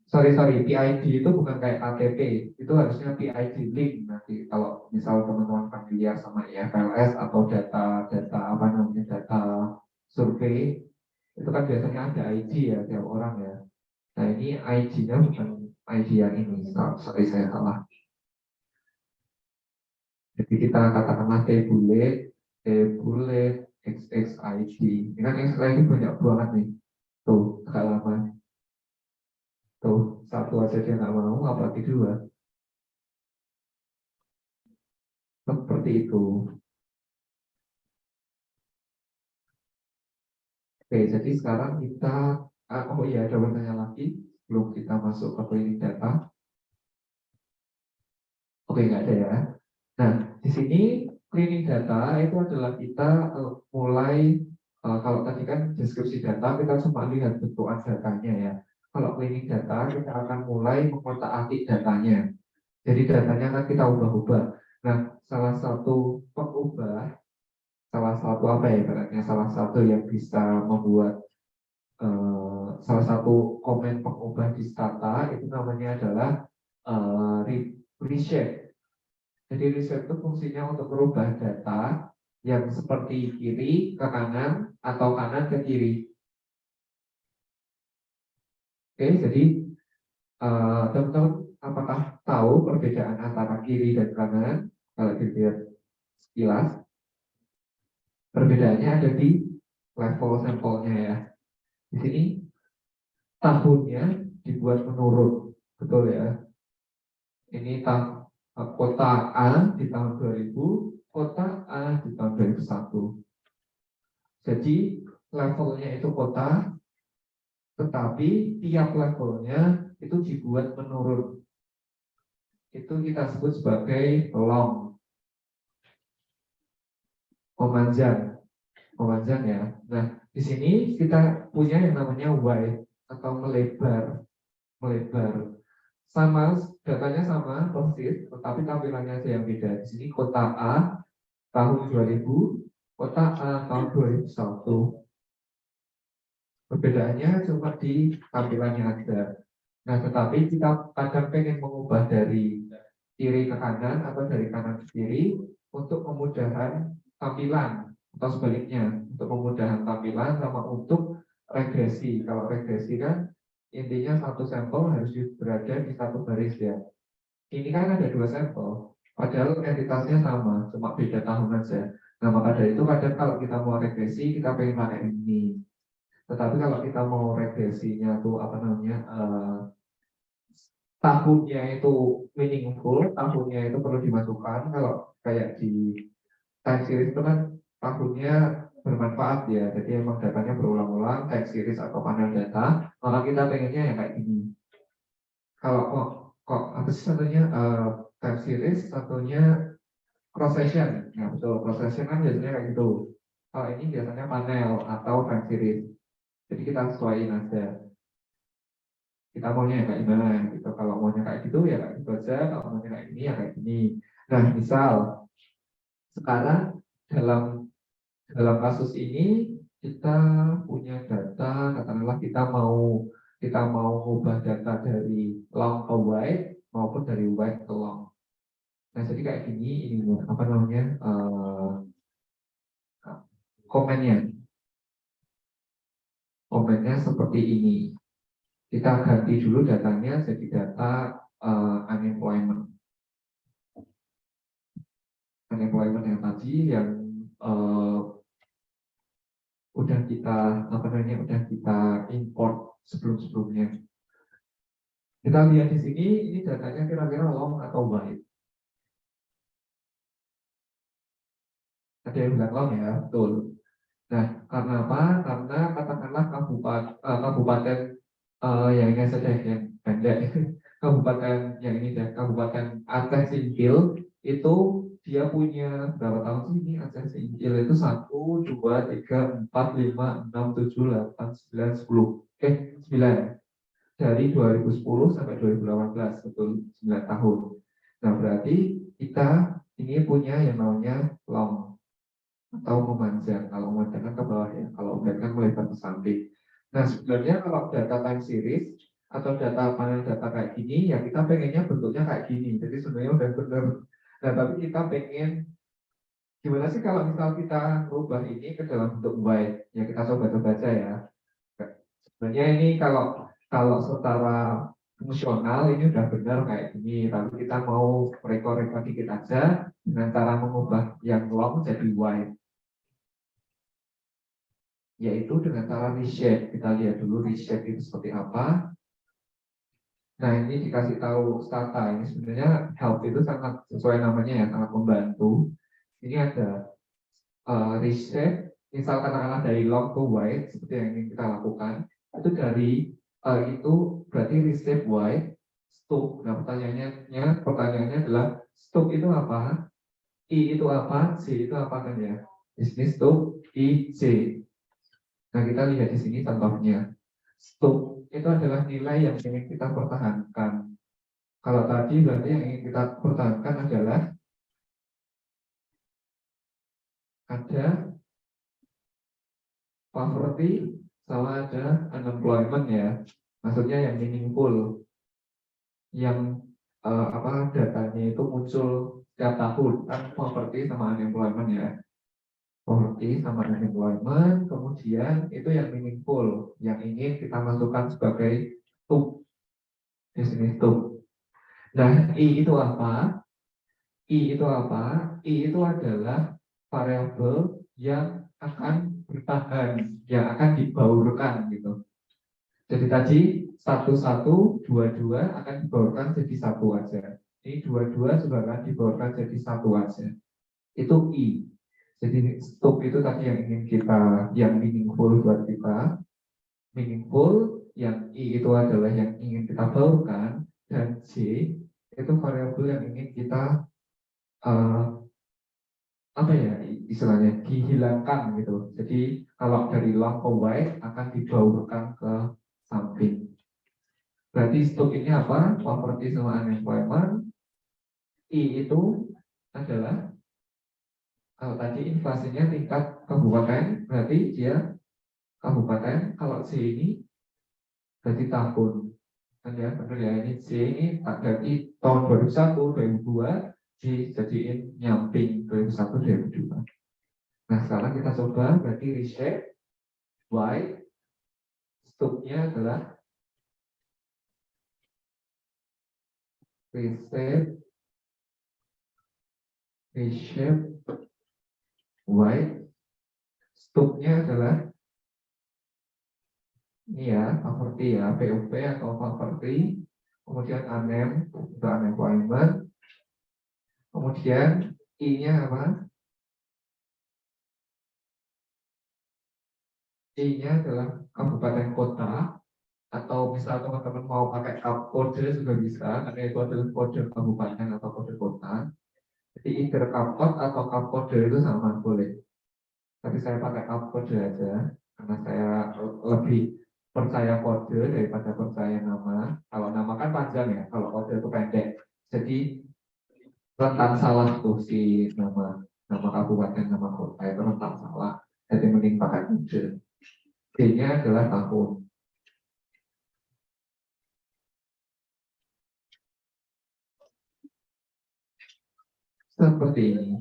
Sorry, PID itu bukan kayak KTP, itu harusnya PID link nanti kalau misal teman-teman familiar sama IFLS atau data apa namanya data survei itu kan biasanya ada ID ya tiap orang ya. Nah ini ID-nya bukan ID yang ini, sorry saya salah. Jadi kita katakanlah tabulate XXID. Ini kan XXID banyak banget nih. Tuh, agak lama. Tuh, satu aja dia nggak mau, apalagi dua. Seperti itu. Oke, jadi sekarang kita Oh iya, ada pertanyaan lagi sebelum kita masuk ke cleaning data. Oke, nggak ada ya. Nah, di sini cleaning data itu adalah kita mulai kalau tadi kan deskripsi data kita cuma lihat bentukan datanya ya. Kalau cleaning data kita akan mulai mengotak-atik datanya. Jadi datanya kan kita ubah-ubah. Nah, salah satu pengubah, salah satu apa ya ibaratnya, salah satu yang bisa membuat salah satu komen pengubah di Stata itu namanya adalah reshape. Jadi reshape itu fungsinya untuk merubah data yang seperti kiri ke kanan atau kanan ke kiri. Oke, jadi teman-teman apakah tahu perbedaan antara kiri dan kanan? Kalau dilihat sekilas, perbedaannya ada di level sampelnya ya. Di sini tahunnya dibuat menurun, betul ya. Ini kota A di tahun 2000, kota A di tahun 2001. Jadi levelnya itu kota, tetapi tiap levelnya itu dibuat menurun. Itu kita sebut sebagai long, memanjang, memanjang ya. Nah, di sini kita punya yang namanya wide atau melebar, melebar. Sama, datanya sama persis, tetapi tampilannya aja yang beda. Di sini kota A tahun 2000, kota A tahun 2001. Perbedaannya cuma di tampilannya aja. Nah, tetapi kita kadang pengen mengubah dari kiri ke kanan atau dari kanan ke kiri untuk memudahkan tampilan atau sebaliknya untuk memudahkan tampilan sama untuk regresi. Kalau regresi kan intinya satu sampel harus berada di satu baris ya. Ini kan ada dua sampel, padahal entitasnya sama, cuma beda tahun aja. Nah, maka dari itu kadang kalau kita mau regresi kita pengen pakai ini. Tetapi kalau kita mau regresinya tuh apa namanya tahunnya itu meaningful, tahunnya itu perlu dimasukkan. Kalau kayak di time series itu kan tahunnya bermanfaat ya, jadi emang datanya berulang-ulang, time series atau panel data, maka kita pengennya yang kayak gini. Kalau kok apa sih satunya time series, satunya cross section, ya betul, cross section kan biasanya kayak gitu. Kalau ini biasanya panel atau time series, jadi kita sesuaiin aja. Kita maunya kayak gimana gitu. Kalau maunya kayak gitu ya kayak gitu aja, kalau maunya kayak gini ya kayak gini. Nah, misal sekarang dalam kasus ini kita punya data, katakanlah kita mau ubah data dari long ke wide maupun dari wide ke long. Nah, jadi kayak gini ini apa namanya komennya seperti ini. Kita ganti dulu datanya jadi data unemployment. Unemployment yang tadi yang udah kita udah kita import sebelum-sebelumnya. Kita lihat di sini ini datanya kira-kira long atau wide. Ada yang bilang long ya, betul. Nah, karena apa? Karena katakanlah kabupaten yang ini saja yang pendek. Kabupaten yang ini deh, Kabupaten Aceh Singkil itu dia punya berapa tahun sih ini Aceh Singkil itu 1, 2, 3, 4, 5, 6, 7, 8, 9, 10 9 dari 2010 sampai 2018 betul 9 tahun. Nah, berarti kita ini punya yang namanya long atau memanjang. Kalau memanjang kan ke bawah ya, kalau wide kan melebar ke samping. Nah, sebenarnya kalau data time series atau data panel data kayak gini, ya kita pengennya bentuknya kayak gini. Jadi sebenarnya udah benar. Nah, tapi kita pengen gimana sih kalau misal kita rubah ini ke dalam bentuk wide? Ya kita coba-coba aja ya. Sebenarnya ini kalau kalau secara fungsional ini udah benar kayak gini, tapi kita mau rekor-rekor dikit aja dengan cara mengubah yang long jadi wide, yaitu dengan cara reshape. Kita lihat dulu reshape itu seperti apa. Nah, ini dikasih tahu Stata. Ini sebenarnya help itu sangat sesuai namanya ya, sangat membantu. Ini ada reshape, misal katakanlah dari long ke wide seperti yang ingin kita lakukan. Itu dari itu berarti receive Y stock. Nah pertanyaannya adalah stock itu apa? I itu apa? J itu apa kan ya? Di sini stock I J. Nah kita lihat di sini contohnya. Stock itu adalah nilai yang ingin kita pertahankan. Kalau tadi berarti yang ingin kita pertahankan adalah ada poverty sama ada unemployment ya. Maksudnya yang meaningful, yang datanya itu muncul setiap tahun kan poverty sama unemployment ya. Poverty sama unemployment, kemudian itu yang meaningful, yang ingin kita masukkan sebagai tub di sini tub. Nah, I itu apa? I itu apa? I itu adalah variabel yang akan bertahan, yang akan dibaurkan gitu. Jadi tadi 1122 akan dibaurkan jadi satu aja. Ini 22 juga akan dibaurkan jadi satu aja. Itu I. Jadi stop itu tadi yang ingin kita, yang meaningful buat kita. Meaningful, yang I itu adalah yang ingin kita baurkan, dan J itu variabel yang ingin kita istilahnya dihilangkan gitu. Jadi kalau dari long ke wide akan dibaurkan ke samping. Berarti stok ini apa? Poverty sama unemployment. I itu adalah kalau tadi inflasinya tingkat kabupaten, berarti dia kabupaten. Kalau C ini berarti tahun. Kan ya, benar ya, ini C ini berarti tahun 2001, 2002 dijadiin nyamping 2001, 2002. Nah sekarang kita coba berarti reshape Y stoknya adalah reshape Y stoknya adalah ini ya poverty ya, PUP atau poverty, kemudian UNEM untuk unemployment, kemudian I-nya apa? I-nya adalah kabupaten kota, atau misal teman-teman mau pakai kode juga bisa, karena itu adalah kode kabupaten atau kode kota. Jadi either kode atau kode itu sama boleh. Tapi saya pakai kode aja karena saya lebih percaya kode daripada percaya nama. Kalau nama kan panjang ya, kalau kode itu pendek. Jadi rentan salah tuh si nama kabupaten, nama kota itu rentan salah. Jadi mending pakai kode. D-nya adalah tahun. Seperti ini.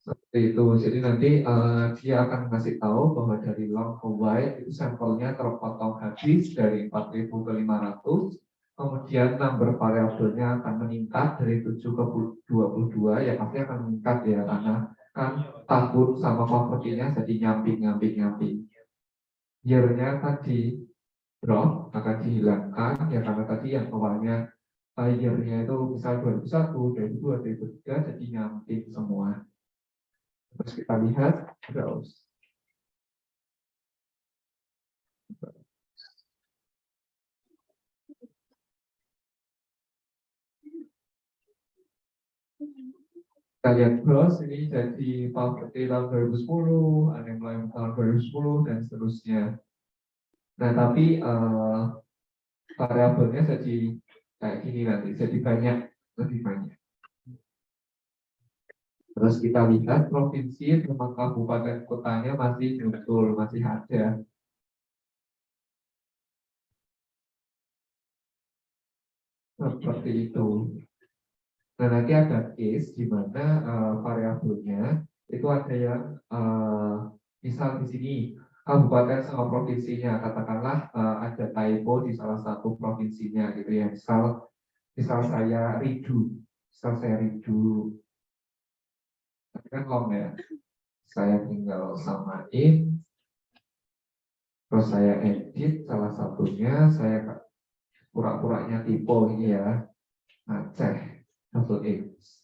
Seperti itu. Jadi nanti dia akan kasih tahu bahwa dari long ke wide itu sampelnya terpotong habis dari 4.000 ke 500. Kemudian number variabelnya akan meningkat dari 7 ke 22. Ya pasti akan meningkat ya karena kan tahun sama propertinya jadi nyamping. Year-nya tadi drop akan dihilangkan ya karena tadi yang awalnya year-nya itu misal 2001, 2002, 2003 jadi nyamping semua. Terus kita lihat browse. Kita lihat browse ini jadi poverty tahun 2010, unemployment tahun 2010 dan seterusnya. Nah tapi variabelnya jadi kayak gini nanti, jadi lebih banyak. Terus kita lihat provinsi sama kabupaten kotanya masih muncul, masih ada. Seperti itu. Nah nanti ada case di mana variabelnya itu ada yang misal di sini kabupaten sama provinsinya, katakanlah ada typo di salah satu provinsinya gitu ya. Misal saya redo, tapi kan long ya. Saya tinggal samain, terus saya edit salah satunya, saya pura-puranya typo ini ya, Aceh double X.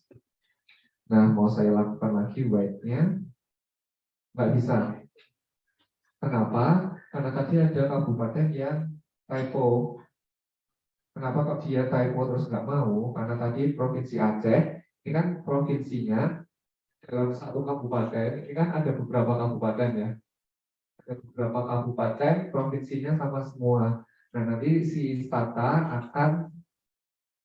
Nah mau saya lakukan lagi white-nya nggak bisa. Kenapa? Karena tadi ada kabupaten yang typo. Kenapa kok dia typo terus nggak mau? Karena tadi Provinsi Aceh, ini kan provinsinya dalam satu kabupaten, ini kan ada beberapa kabupaten ya. Ada beberapa kabupaten, provinsinya sama semua. Nah, nanti si Tata akan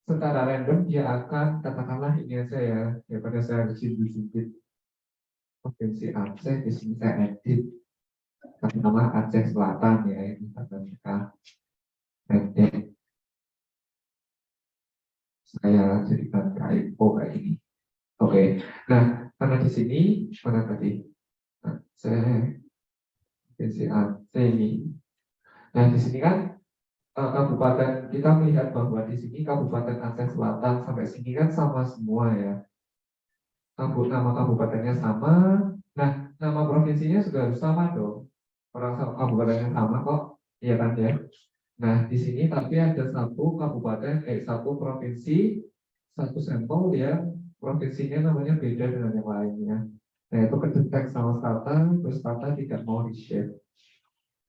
secara random dia akan katakanlah ini aja ya, daripada saya jepit Provinsi Aceh, di sini saya edit nama Aceh Selatan ya, ini kata kita edit, saya jadikan KIO kayak ini. Oke, nah karena di sini mana tadi Aceh, Provinsi Aceh ini. Nah di sini kan kabupaten kita melihat bahwa di sini Kabupaten Aceh Selatan sampai sini kan sama semua ya. Nama kabupatennya sama. Nah, nama provinsinya juga harus sama dong. Orang kabupatennya sama kok, iya kan ya. Nah, di sini tapi ada satu kabupaten, satu provinsi, satu sampel yang provinsinya namanya beda dengan yang lainnya. Nah, itu kedetek sama Tata, terus Tata tidak mau di-share.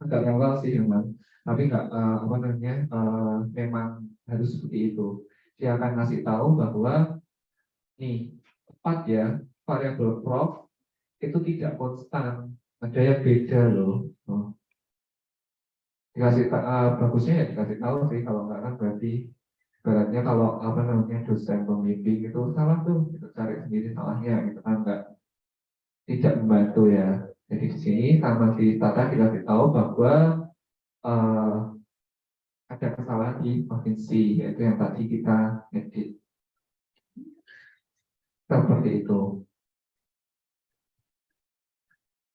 Agak rewel sih memang, tapi nggak apa namanya, memang harus seperti itu. Dia akan ngasih tahu bahwa nih tepat ya, variabel prof itu tidak konstan, ada yang beda loh. Bagusnya ya dikasih tahu sih, kalau nggak kan berarti ibaratnya kalau apa namanya dosen pembimbing itu salah tuh, itu cari sendiri salahnya gitu kan, nggak, tidak membantu ya. Jadi di sini sama si Tata dikasih tahu bahwa eh, ada kesalahan di provinsi, yaitu yang tadi kita edit seperti itu.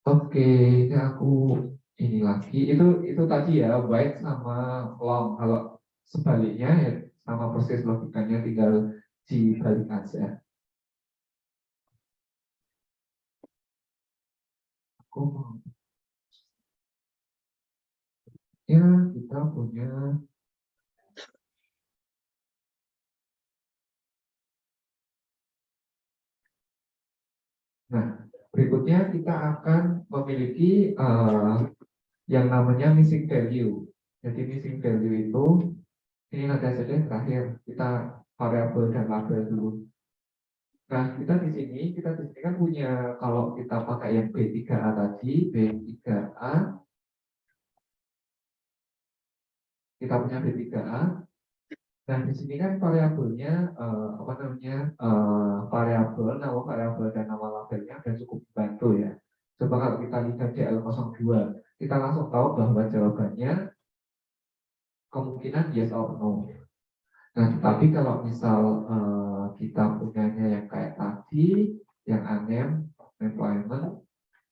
Oke, ini aku ini lagi itu tadi ya white sama long. Kalau sebaliknya ya sama proses logikanya tinggal dibalik aja. Aku mau ya kita punya. Nah, berikutnya kita akan memiliki yang namanya missing value. Jadi missing value itu ini nanti saja yang terakhir, kita variabel dan label dulu. Nah, kita di sini kan punya, kalau kita pakai yang B3A tadi, B3A, kita punya B3A. Nah, di sini kan variabelnya apa namanya, variabel, nama variabel dan nama labelnya sudah cukup membantu ya. Coba kalau kita lihat DL02, kita langsung tahu bahwa jawabannya kemungkinan yes or no. Nah, tapi kalau misal kita punyanya yang kayak tadi, yang anem, employment,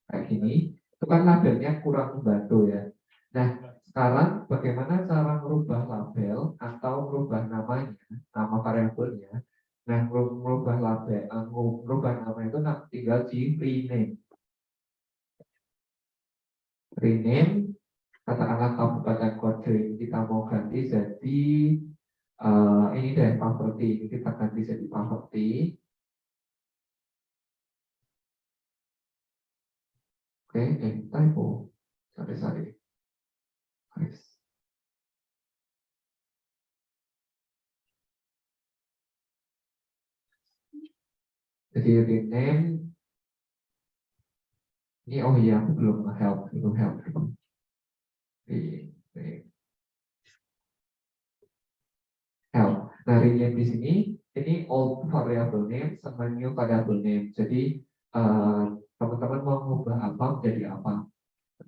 kayak gini, itu kan labelnya kurang membantu ya. Nah, sekarang bagaimana cara merubah label atau merubah namanya, nama variabelnya. Nah, merubah label, merubah nama itu tinggal di rename. Rename, katakanlah kabupaten kode ini kita mau ganti jadi ini deh property, ini kita ganti jadi property. Oke, typo, sorry. Nice. Jadi rename ini, oh iya aku belum help, belum help. Di help. Nah, rename di sini ini old variable name sama new variable name. Jadi teman-teman mau mengubah apa menjadi apa.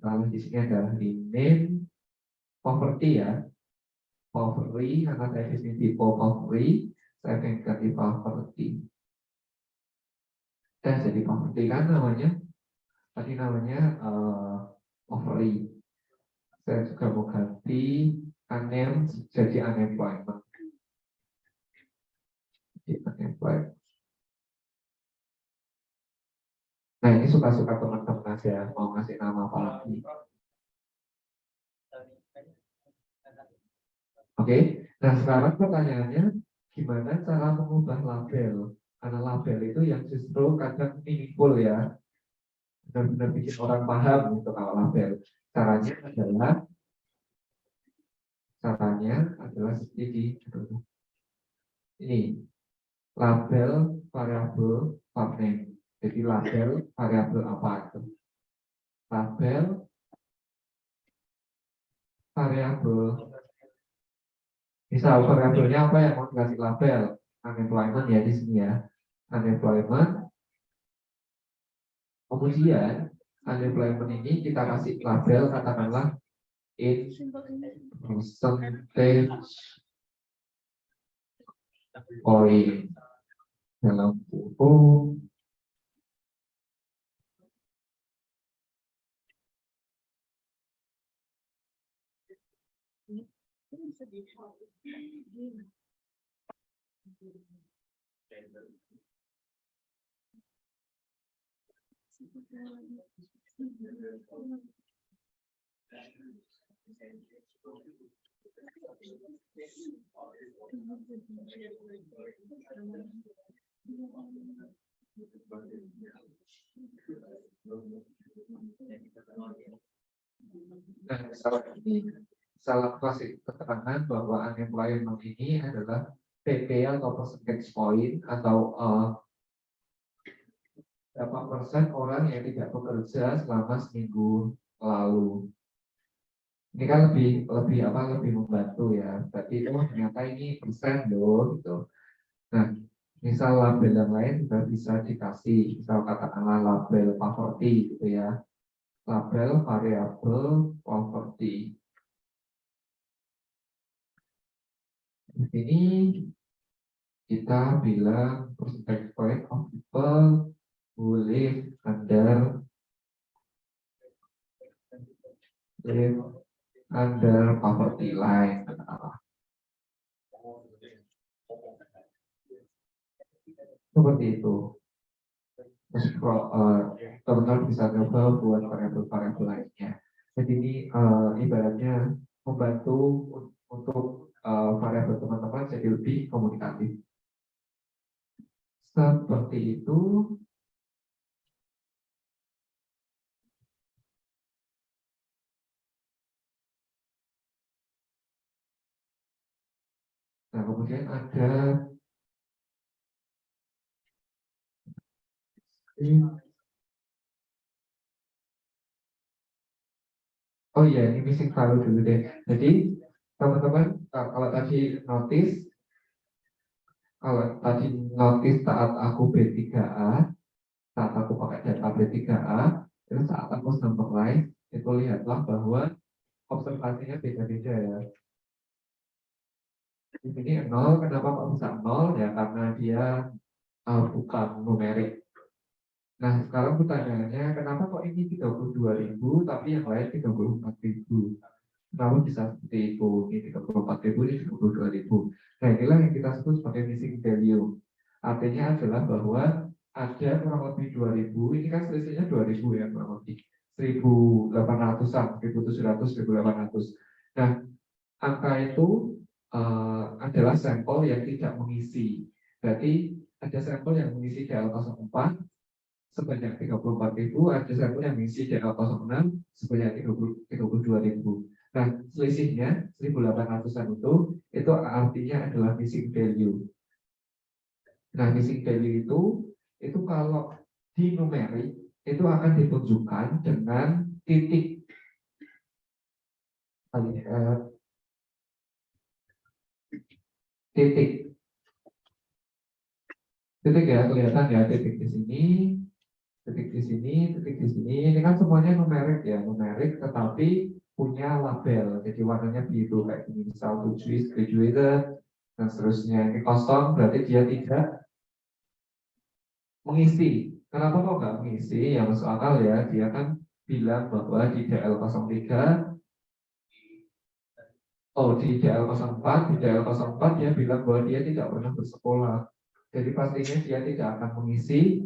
Lalu di sini adalah rename poverty ya. Poverty, karena saya di sini tipe poverty, saya akan ganti poverty. Dan jadi poverty kan namanya, tadi namanya poverty. Saya juga mau ganti unem jadi unemployment. Jadi unemployment. Nah, ini suka-suka teman-teman aja mau ngasih nama apa lagi. Oke, nah sekarang pertanyaannya gimana cara mengubah label? Karena label itu yang justru kadang meaningful ya. benar-benar bikin orang paham gitu kalau label. Caranya adalah seperti ini, label variabel name. Jadi label variabel apa itu? Label variabel, misal variabelnya apa yang mau dikasih label? Unemployment ya di sini ya, unemployment. Kemudian unemployment ini kita kasih label katakanlah in percentage point dalam kurung nah, salah kasih keterangan bahwa unemployment ini adalah PP atau percentage point atau berapa persen orang yang tidak bekerja selama seminggu lalu. Ini kan lebih membantu ya. Berarti ternyata ini persen loh gitu. Nah, misal label yang lain juga bisa dikasih, misal katakanlah label poverty gitu ya. Label variabel poverty. Di sini kita bilang percentage point of people who live under poverty line. Seperti itu. Terus terminal bisa coba buat variabel-variabel lainnya. Jadi ini ibaratnya membantu untuk variabel teman-teman jadi lebih komunikatif. Seperti itu. Nah, kemudian ada oh iya, ini missing value dulu deh. Jadi teman-teman kalau tadi notice saat aku B3A, saat aku pakai data B3A, terus saat aku summarize, itu lihatlah bahwa observasinya beda-beda ya. Di sini 0, kenapa kok bisa 0? Ya karena dia bukan numerik. Nah, sekarang pertanyaannya, kenapa kok ini 32.000 tapi yang lain 34.000? Kenapa bisa seperti itu? Ini 34.000, ini 32.000. Nah, inilah yang kita sebut sebagai missing value. Artinya adalah bahwa ada kurang lebih 2.000, ini kan selisihnya 2.000 ya, kurang lebih 1.800-an, 1.700, 1.800. Nah, angka itu adalah sampel yang tidak mengisi. Berarti ada sampel yang mengisi DL04 sebanyak 34.000, ada sampel yang mengisi DL06 sebanyak 32.000. Nah, selisihnya 1.800-an itu artinya adalah missing value. Nah, missing value itu kalau di numerik itu akan ditunjukkan dengan titik. Titik ya, kelihatan ya, titik di sini, titik di sini, titik di sini. Ini kan semuanya numerik ya, numerik tetapi punya label. Jadi warnanya biru kayak gini, misal 7 is graduated dan seterusnya. Ini kosong berarti dia tidak mengisi. Kenapa kok nggak mengisi? Ya masuk akal ya, dia kan bilang bahwa di DL03 di DL04 dia bilang bahwa dia tidak pernah bersekolah. Jadi pastinya dia tidak akan mengisi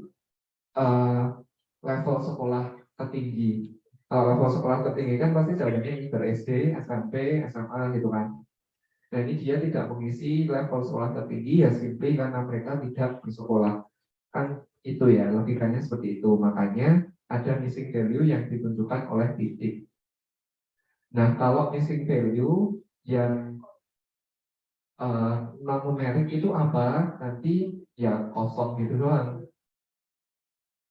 level sekolah tertinggi. Level sekolah tertinggi kan pasti jawabannya dari SD, SMP, SMA gitu kan. Nah ini dia tidak mengisi level sekolah tertinggi ya simply karena mereka tidak bersekolah. Kan itu ya logikanya seperti itu. Makanya ada missing value yang ditunjukkan oleh titik. Nah, kalau missing value yang non numerik itu apa? Nanti ya kosong gitu doang,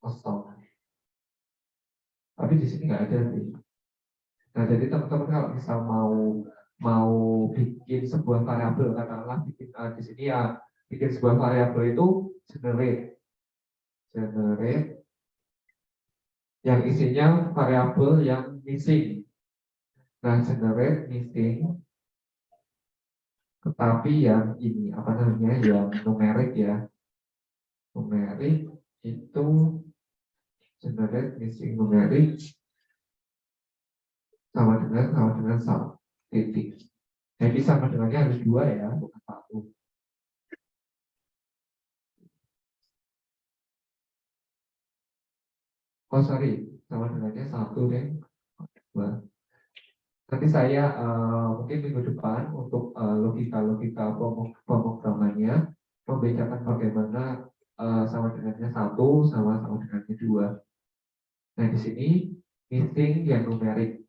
kosong. Tapi di sini nggak ada sih. Nah, jadi teman-teman kalau misal mau bikin sebuah variabel, katakanlah bikin di sini ya bikin sebuah variabel itu generate yang isinya variabel yang missing. Nah, generate missing, tetapi yang ini apa namanya, yang numerik ya, numerik itu generate missing numerik sama dengan satu titik. Jadi sama dengannya harus dua ya, bukan satu. Oh sorry, sama dengannya satu deh, dua. Nanti saya mungkin minggu depan untuk logika-logika pemrogramannya membedakan bagaimana sama dengannya satu sama dengannya dua. Nah di sini missing yang numerik.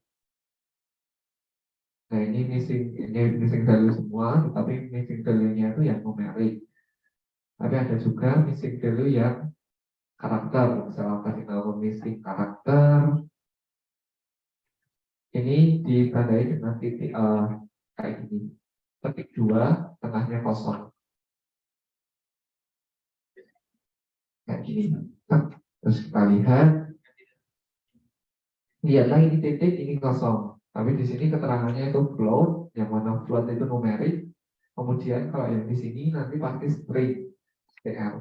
Nah ini missing value semua, tetapi missing value-nya itu yang numerik. Tapi ada juga missing value yang karakter, misalnya kasih nama missing karakter. Ini ditandai dengan titik kayak gini. Ketik 2, tengahnya kosong. Kayak gini. Terus kita lihat lagi di titik ini kosong. Tapi di sini keterangannya itu float, yang mana float itu numerik. Kemudian kalau yang di sini nanti pasti string, str,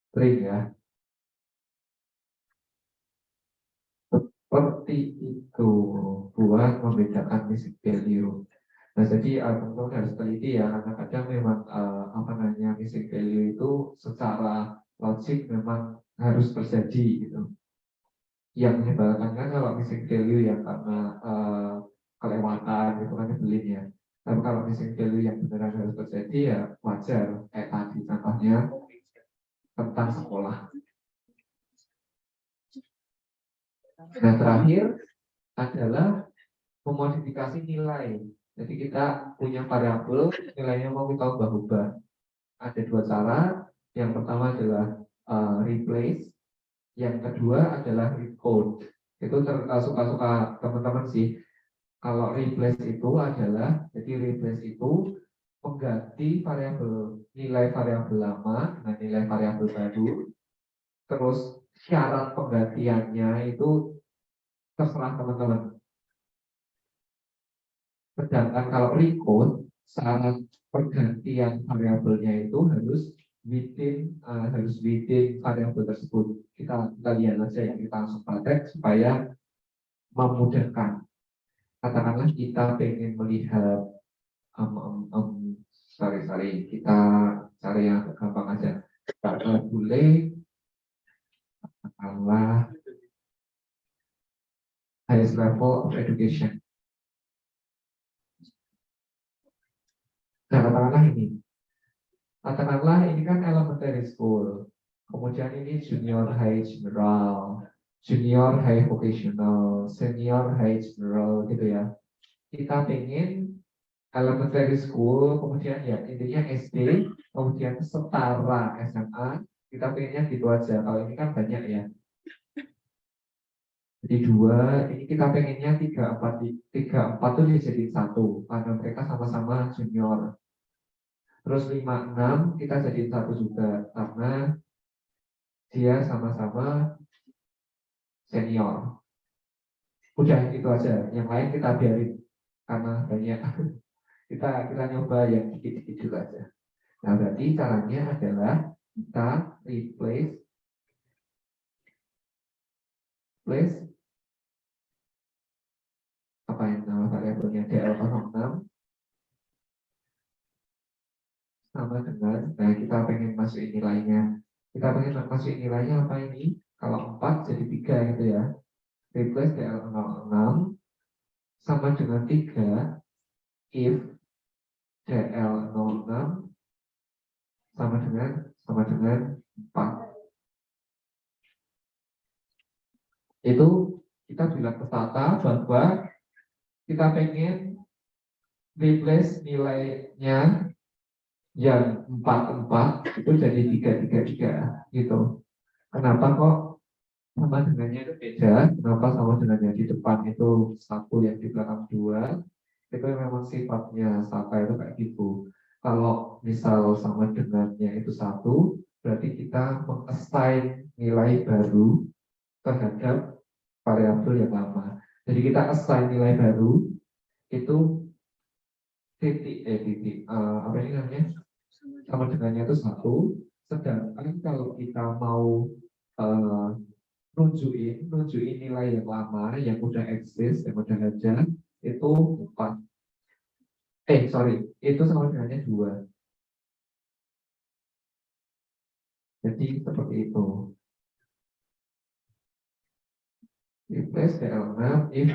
string ya. Seperti itu buat membedakan missing value. Nah, jadi teman-teman harus teliti ya, karena kadang memang apa namanya missing value itu secara logik memang harus terjadi gitu. Yang menyebalkan kan kalau missing value yang karena kelewatan itu kan nyebelin ya. Tapi kalau missing value yang beneran harus terjadi ya wajar. Kayak tadi contohnya tentang sekolah. Nah terakhir adalah memodifikasi nilai. Jadi kita punya variabel, nilainya mau kita ubah-ubah. Ada dua cara. Yang pertama adalah replace, yang kedua adalah recode. Itu suka-suka teman-teman sih. Kalau replace itu adalah, jadi replace itu mengganti variabel, nilai variabel lama dengan nilai variabel baru. Terus syarat penggantiannya itu terserah teman-teman. Sedangkan kalau recode, syarat pergantian variabelnya itu harus within variabel tersebut. Kita lihat aja ya, kita langsung praktek supaya memudahkan. Katakanlah kita pengen melihat kita cari yang gampang aja. Kita boleh katakanlah highest level of education. Nah, katakanlah ini kan elementary school. Kemudian ini junior high general, junior high vocational, senior high general gitu ya. Kita pengen elementary school, kemudian ya intinya SD, kemudian setara SMA, kita pengennya gitu aja. Kalau ini kan banyak ya. Jadi dua, ini kita pengennya 3, 4 tuh dijadiin satu, karena mereka sama-sama junior. Terus 5, 6 kita jadiin satu juga, karena dia sama-sama senior. Udah itu aja, yang lain kita biarin karena banyak. kita nyoba yang dikit-dikit dulu aja. Nah berarti caranya adalah kita replace apa yang nama variabelnya DL06 sama dengan, nah kita pengen masukin nilainya. Kita pengen masukin nilainya apa ini? Kalau 4 jadi 3 gitu ya. Replace DL06 sama dengan 3 if DL06 sama dengan 4. Itu kita bilang ke Tata bahwa kita pengen replace nilainya yang 4 itu jadi 3 gitu. Kenapa kok sama dengannya itu beda? Kenapa sama dengannya di depan itu 1, yang di belakang 2? Itu memang sifatnya Saka itu kayak gitu. Kalau misal sama dengannya itu 1, berarti kita meng-assign nilai baru terhadap variabel yang lama. Jadi kita assign nilai baru itu apa ini namanya, sama dengannya itu 1. Sedangkan kalau kita mau uh, nunjukin nilai yang lama yang udah eksis, yang udah ada, itu 4. Itu sama dengannya 2. Jadi seperti itu. Replace PL6 if.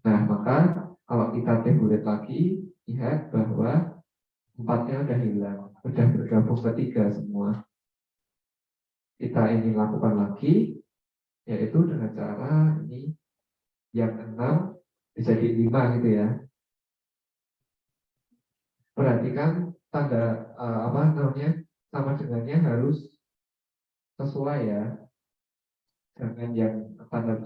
Nah, maka kalau kita tabulate lagi, lihat bahwa 4-nya udah hilang, udah bergabung ke 3 semua. Kita ingin lakukan lagi, yaitu dengan cara ini yang 6 bisa jadi 5 gitu ya. Perhatikan tanda apa namanya, sama dengannya harus sesuai ya. Jangan yang tanda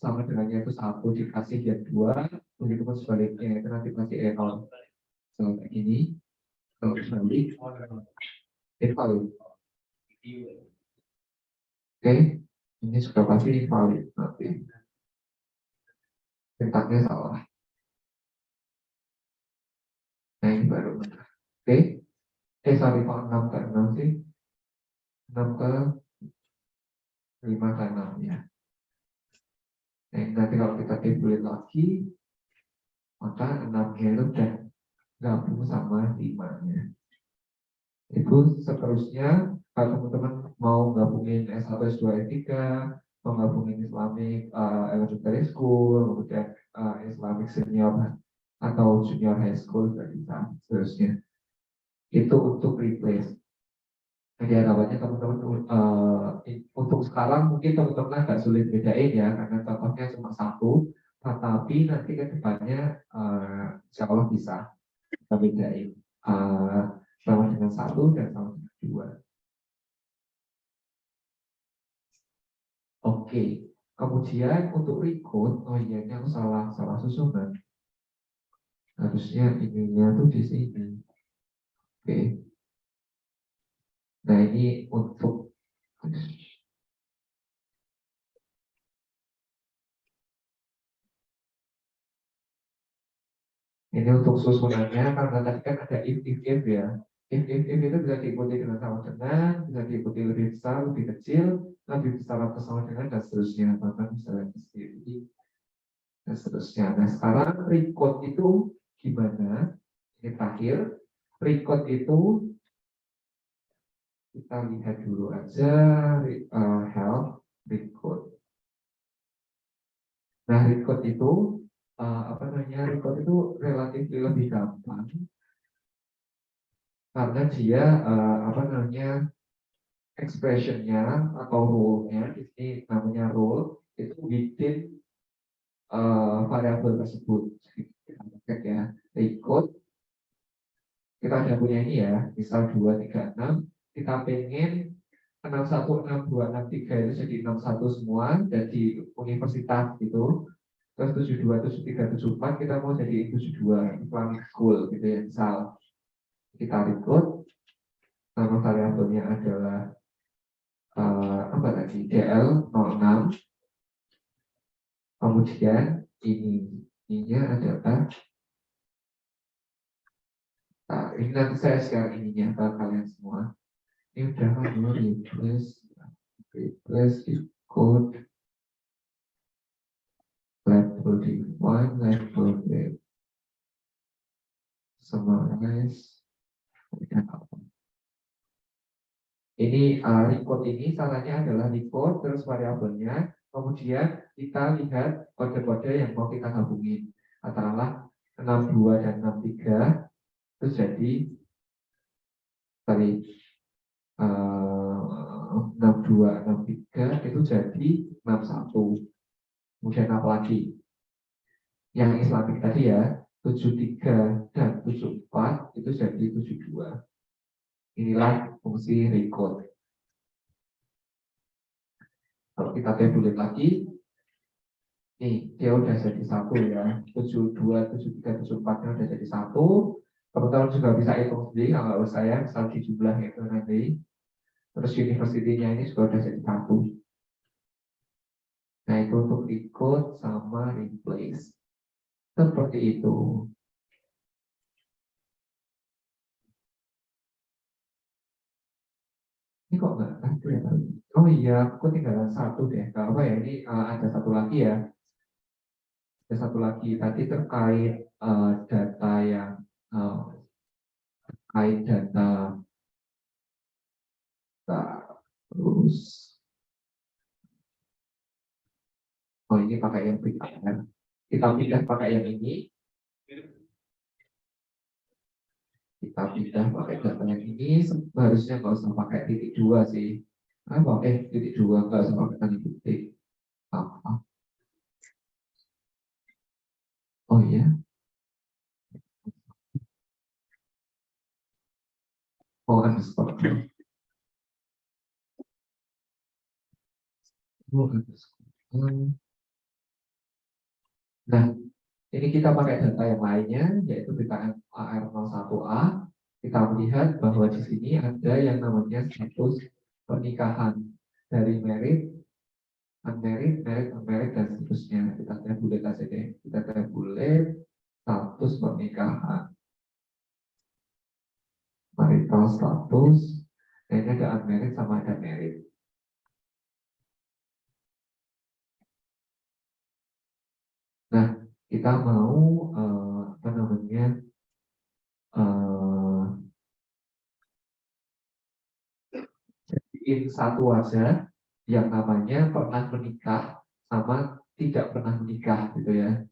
sama dengannya itu 1 dikasih yang 2, begitu pun sebaliknya itu nanti pasti error. So kayak gini, kalau balik invalid. Oke, ini sudah pasti invalid nanti. Sintaknya salah. Nah ini baru benar. Oke, sorry kok 6 ke 6 sih. 6 ke 5 ke 6 ya. Nah nanti kalau kita tabulate lagi, maka 6-nya itu udah gabung sama 5-nya. Itu seterusnya kalau teman-teman mau gabungin S1, S2, S3, mau gabungin Islamic Elementary School, kemudian Islamic Senior atau Junior High School juga bisa seterusnya. Itu untuk replace. Jadi harapannya teman-teman untuk sekarang mungkin teman-teman agak sulit bedain ya karena contohnya cuma 1, tetapi nanti ke depannya insya Allah bisa kita bedain sama dengan 1 dan sama dengan 2. Oke, kemudian untuk recode, oh iya ini aku salah susunan. Harusnya ininya tuh di sini. Oke. Nah ini untuk susunannya karena tadi kan ada if ya. If itu bisa diikuti dengan sama dengan, bisa diikuti lebih besar, lebih kecil, lebih besar atau sama dengan dan seterusnya. Bahkan bisa lebih sedikit dan seterusnya. Nah sekarang record itu gimana? Ini terakhir. Record itu kita lihat dulu aja health record. Nah record itu apa namanya? Record itu relatif lebih gampang karena dia apa namanya, expressionnya atau rule-nya di sini namanya rule itu within variabel tersebut. Kita ya record, kita ada punya ini ya, misal 236, kita pengen 61, 62, 63 itu jadi 61 semua jadi universitas gitu. Terus 72, 73, 74 kita mau jadi 72 Islamic School gitu ya. Misal kita record, nama variabelnya adalah apa tadi, DL06, kemudian ininya adalah ini nanti saya share ininya ke kalian semua. Ini udah kan dulu replace code level define level grade summarize. Ini record ini caranya adalah record terus variabelnya, kemudian kita lihat kode-kode yang mau kita gabungin. Katakanlah 62 dan 63 itu jadi tadi 62 6263 itu jadi 61. Kemudian apa lagi? Yang Islamik tadi ya, 73 dan 74 itu jadi 72. Inilah fungsi recode. Kalau kita tabulate lagi, nih dia udah jadi 1 ya. 72, 73, 74 nya udah jadi 1. Teman-teman juga bisa hitung sendiri, kalau saya misal di jumlah itu nanti. Terus university-nya ini juga udah jadi 1. Nah itu untuk recode sama replace. Seperti itu. Ini kok nggak ada ya? Oh iya, aku tinggalan 1 deh. Gak apa ya, ini ada 1 lagi ya. Ada 1 lagi. Tadi terkait data yang terkait data terus. Oh ini pakai yang PKR. Kita pindah pakai yang ini. Kita pindah pakai data yang ini. Seharusnya nggak usah pakai titik 2 sih. Titik 2 nggak usah pakai tanda titik. Apa? Oh iya. Oh underscore. Oh underscore. Nah, ini kita pakai data yang lainnya, yaitu BKM AR01A. Kita melihat bahwa di sini ada yang namanya status pernikahan dari married, unmarried, married, unmarried, dan seterusnya. Kita tabulate aja deh. Kita tabulate status pernikahan. Marital status, dan ini ada unmarried sama ada married. Nah, kita mau apa namanya? Jadiin satu aja yang namanya pernah menikah sama tidak pernah menikah gitu ya.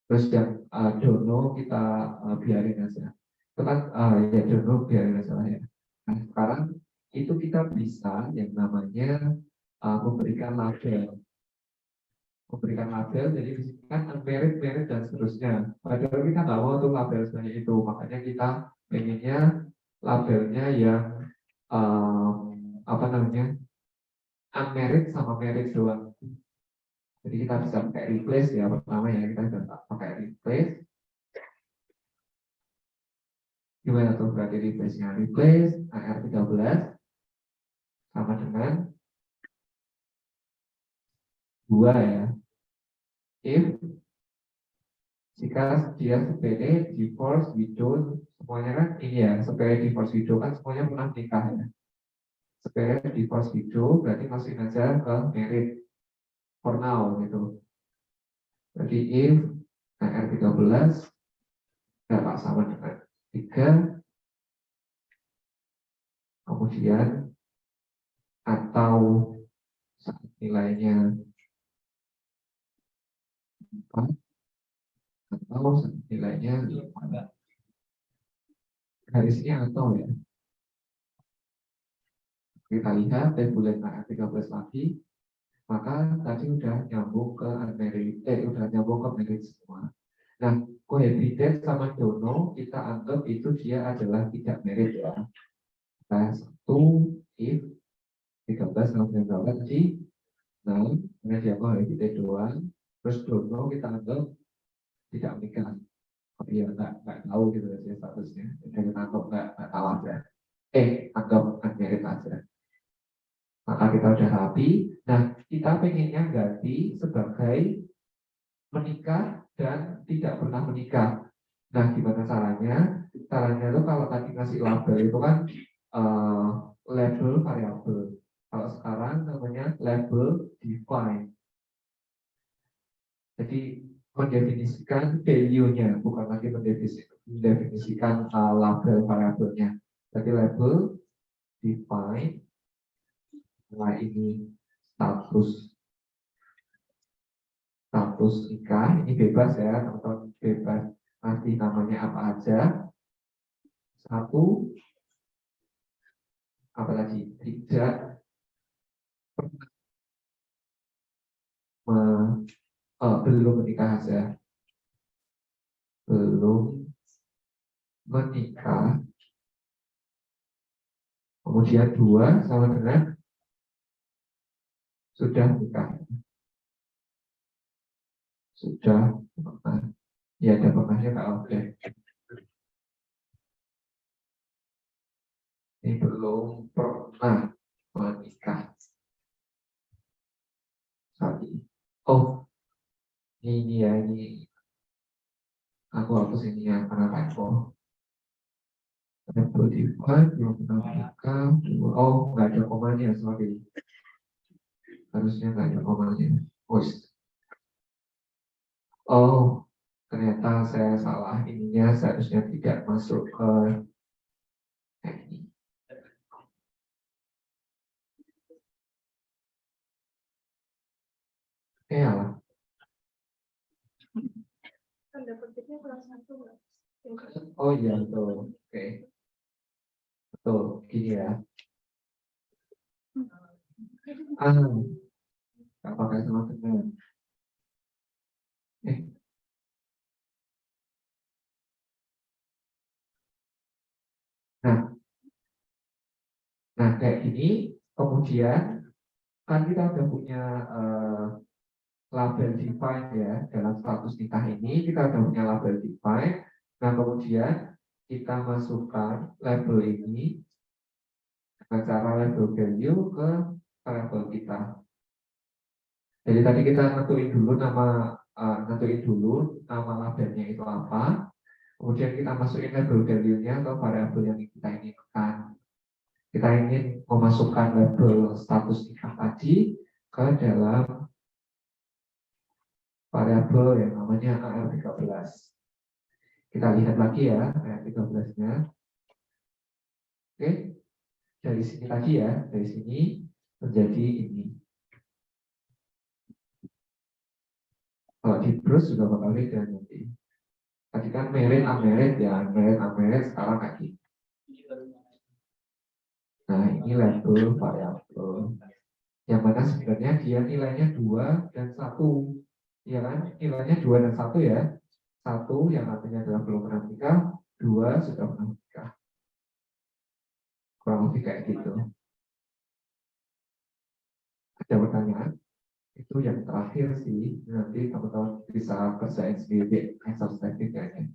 Terus yang dono kita biarin aja. Itu kan ya dono biarin aja lah ya. Nah sekarang itu kita bisa yang namanya memberikan label. Memberikan label, jadi kan unmarried, married, dan seterusnya. Padahal kita nggak mau tuh label sebanyak itu. Makanya kita pengennya labelnya yang apa namanya, unmarried sama married doang. Jadi kita bisa pakai replace ya, pertama ya kita bisa pakai replace. Gimana tuh berarti replace-nya? Replace AR13 sama dengan 2 ya. If jika dia sepele, divorce, widow, semuanya kan ini ya, sepele, divorce, widow kan semuanya pernah nikah ya. Sepele, divorce, widow berarti masukin aja ke married for now gitu. Berarti if AR13 dapat sama dengan 3, kemudian atau saat nilainya 4 atau saat nilainya 5. Garisnya atau ya. Kita lihat tabulate AR13 lagi, maka tadi udah nyambung ke unmarried, udah nyambung ke married semua. Nah, cohabitate sama dono kita anggap itu dia adalah tidak married ya. Nah, 1 if 13 sama 19 tadi, nah, karena dia cohabitate doang, terus dono kita anggap tidak menikah. Oh iya, nggak tahu gitu ya statusnya. Kita anggap nggak tahu aja. Anggap unmarried aja. Maka kita udah rapi. Nah, kita pengennya ganti sebagai menikah dan tidak pernah menikah. Nah, gimana caranya? Caranya itu kalau tadi ngasih label itu kan label variabel. Kalau sekarang namanya label define. Jadi mendefinisikan value-nya, bukan lagi mendefinisikan label variabelnya. Jadi label define. Nah ini status nikah, ini bebas ya teman-teman, bebas nanti namanya apa aja. 1, apa lagi, tidak belum menikah saja, belum menikah, kemudian 2 sama dengan sudah menikah, sudah pernah, ya ada pernahnya Kak. Oke, ini belum pernah menikah saat ini. Oh, ini ya, ini aku hapus ini ya karena typo. Spotify belum pernah menikah. Oh, nggak ada komanya, sorry. Harusnya nggak ada komanya. Oh, ternyata saya salah. Ininya seharusnya tidak masuk ke ini. Ya, oh iya betul. Oke, betul. Gini ya. Nggak pakai sama dengan. Eh, nah, kayak gini. Kemudian kan kita udah punya label define ya dalam status nikah ini, kita udah punya label define. Nah, kemudian kita masukkan label ini dengan cara label value ke variabel kita. Jadi tadi kita nentuin dulu nama labelnya itu apa. Kemudian kita masukin label value-nya ke variabel yang kita inginkan. Kita ingin memasukkan label status nikah tadi ke dalam variabel yang namanya AR13. Kita lihat lagi ya AR13-nya. Oke, dari sini tadi ya, dari sini menjadi ini. Kalau di browse juga bakal beda nanti. Tadi kan merit unmerit ya, merit unmerit sekarang kayak gini. Nah, ini label variabel. Yang mana sebenarnya dia nilainya 2 dan 1. Ya kan? Nilainya 2 dan 1 ya. 1 yang artinya adalah belum pernah menikah, 2 sudah pernah menikah. Kurang lebih kayak gitu. Ada pertanyaan? Itu yang terakhir sih. Nanti teman-teman bisa kerjain sendiri exercise-nya.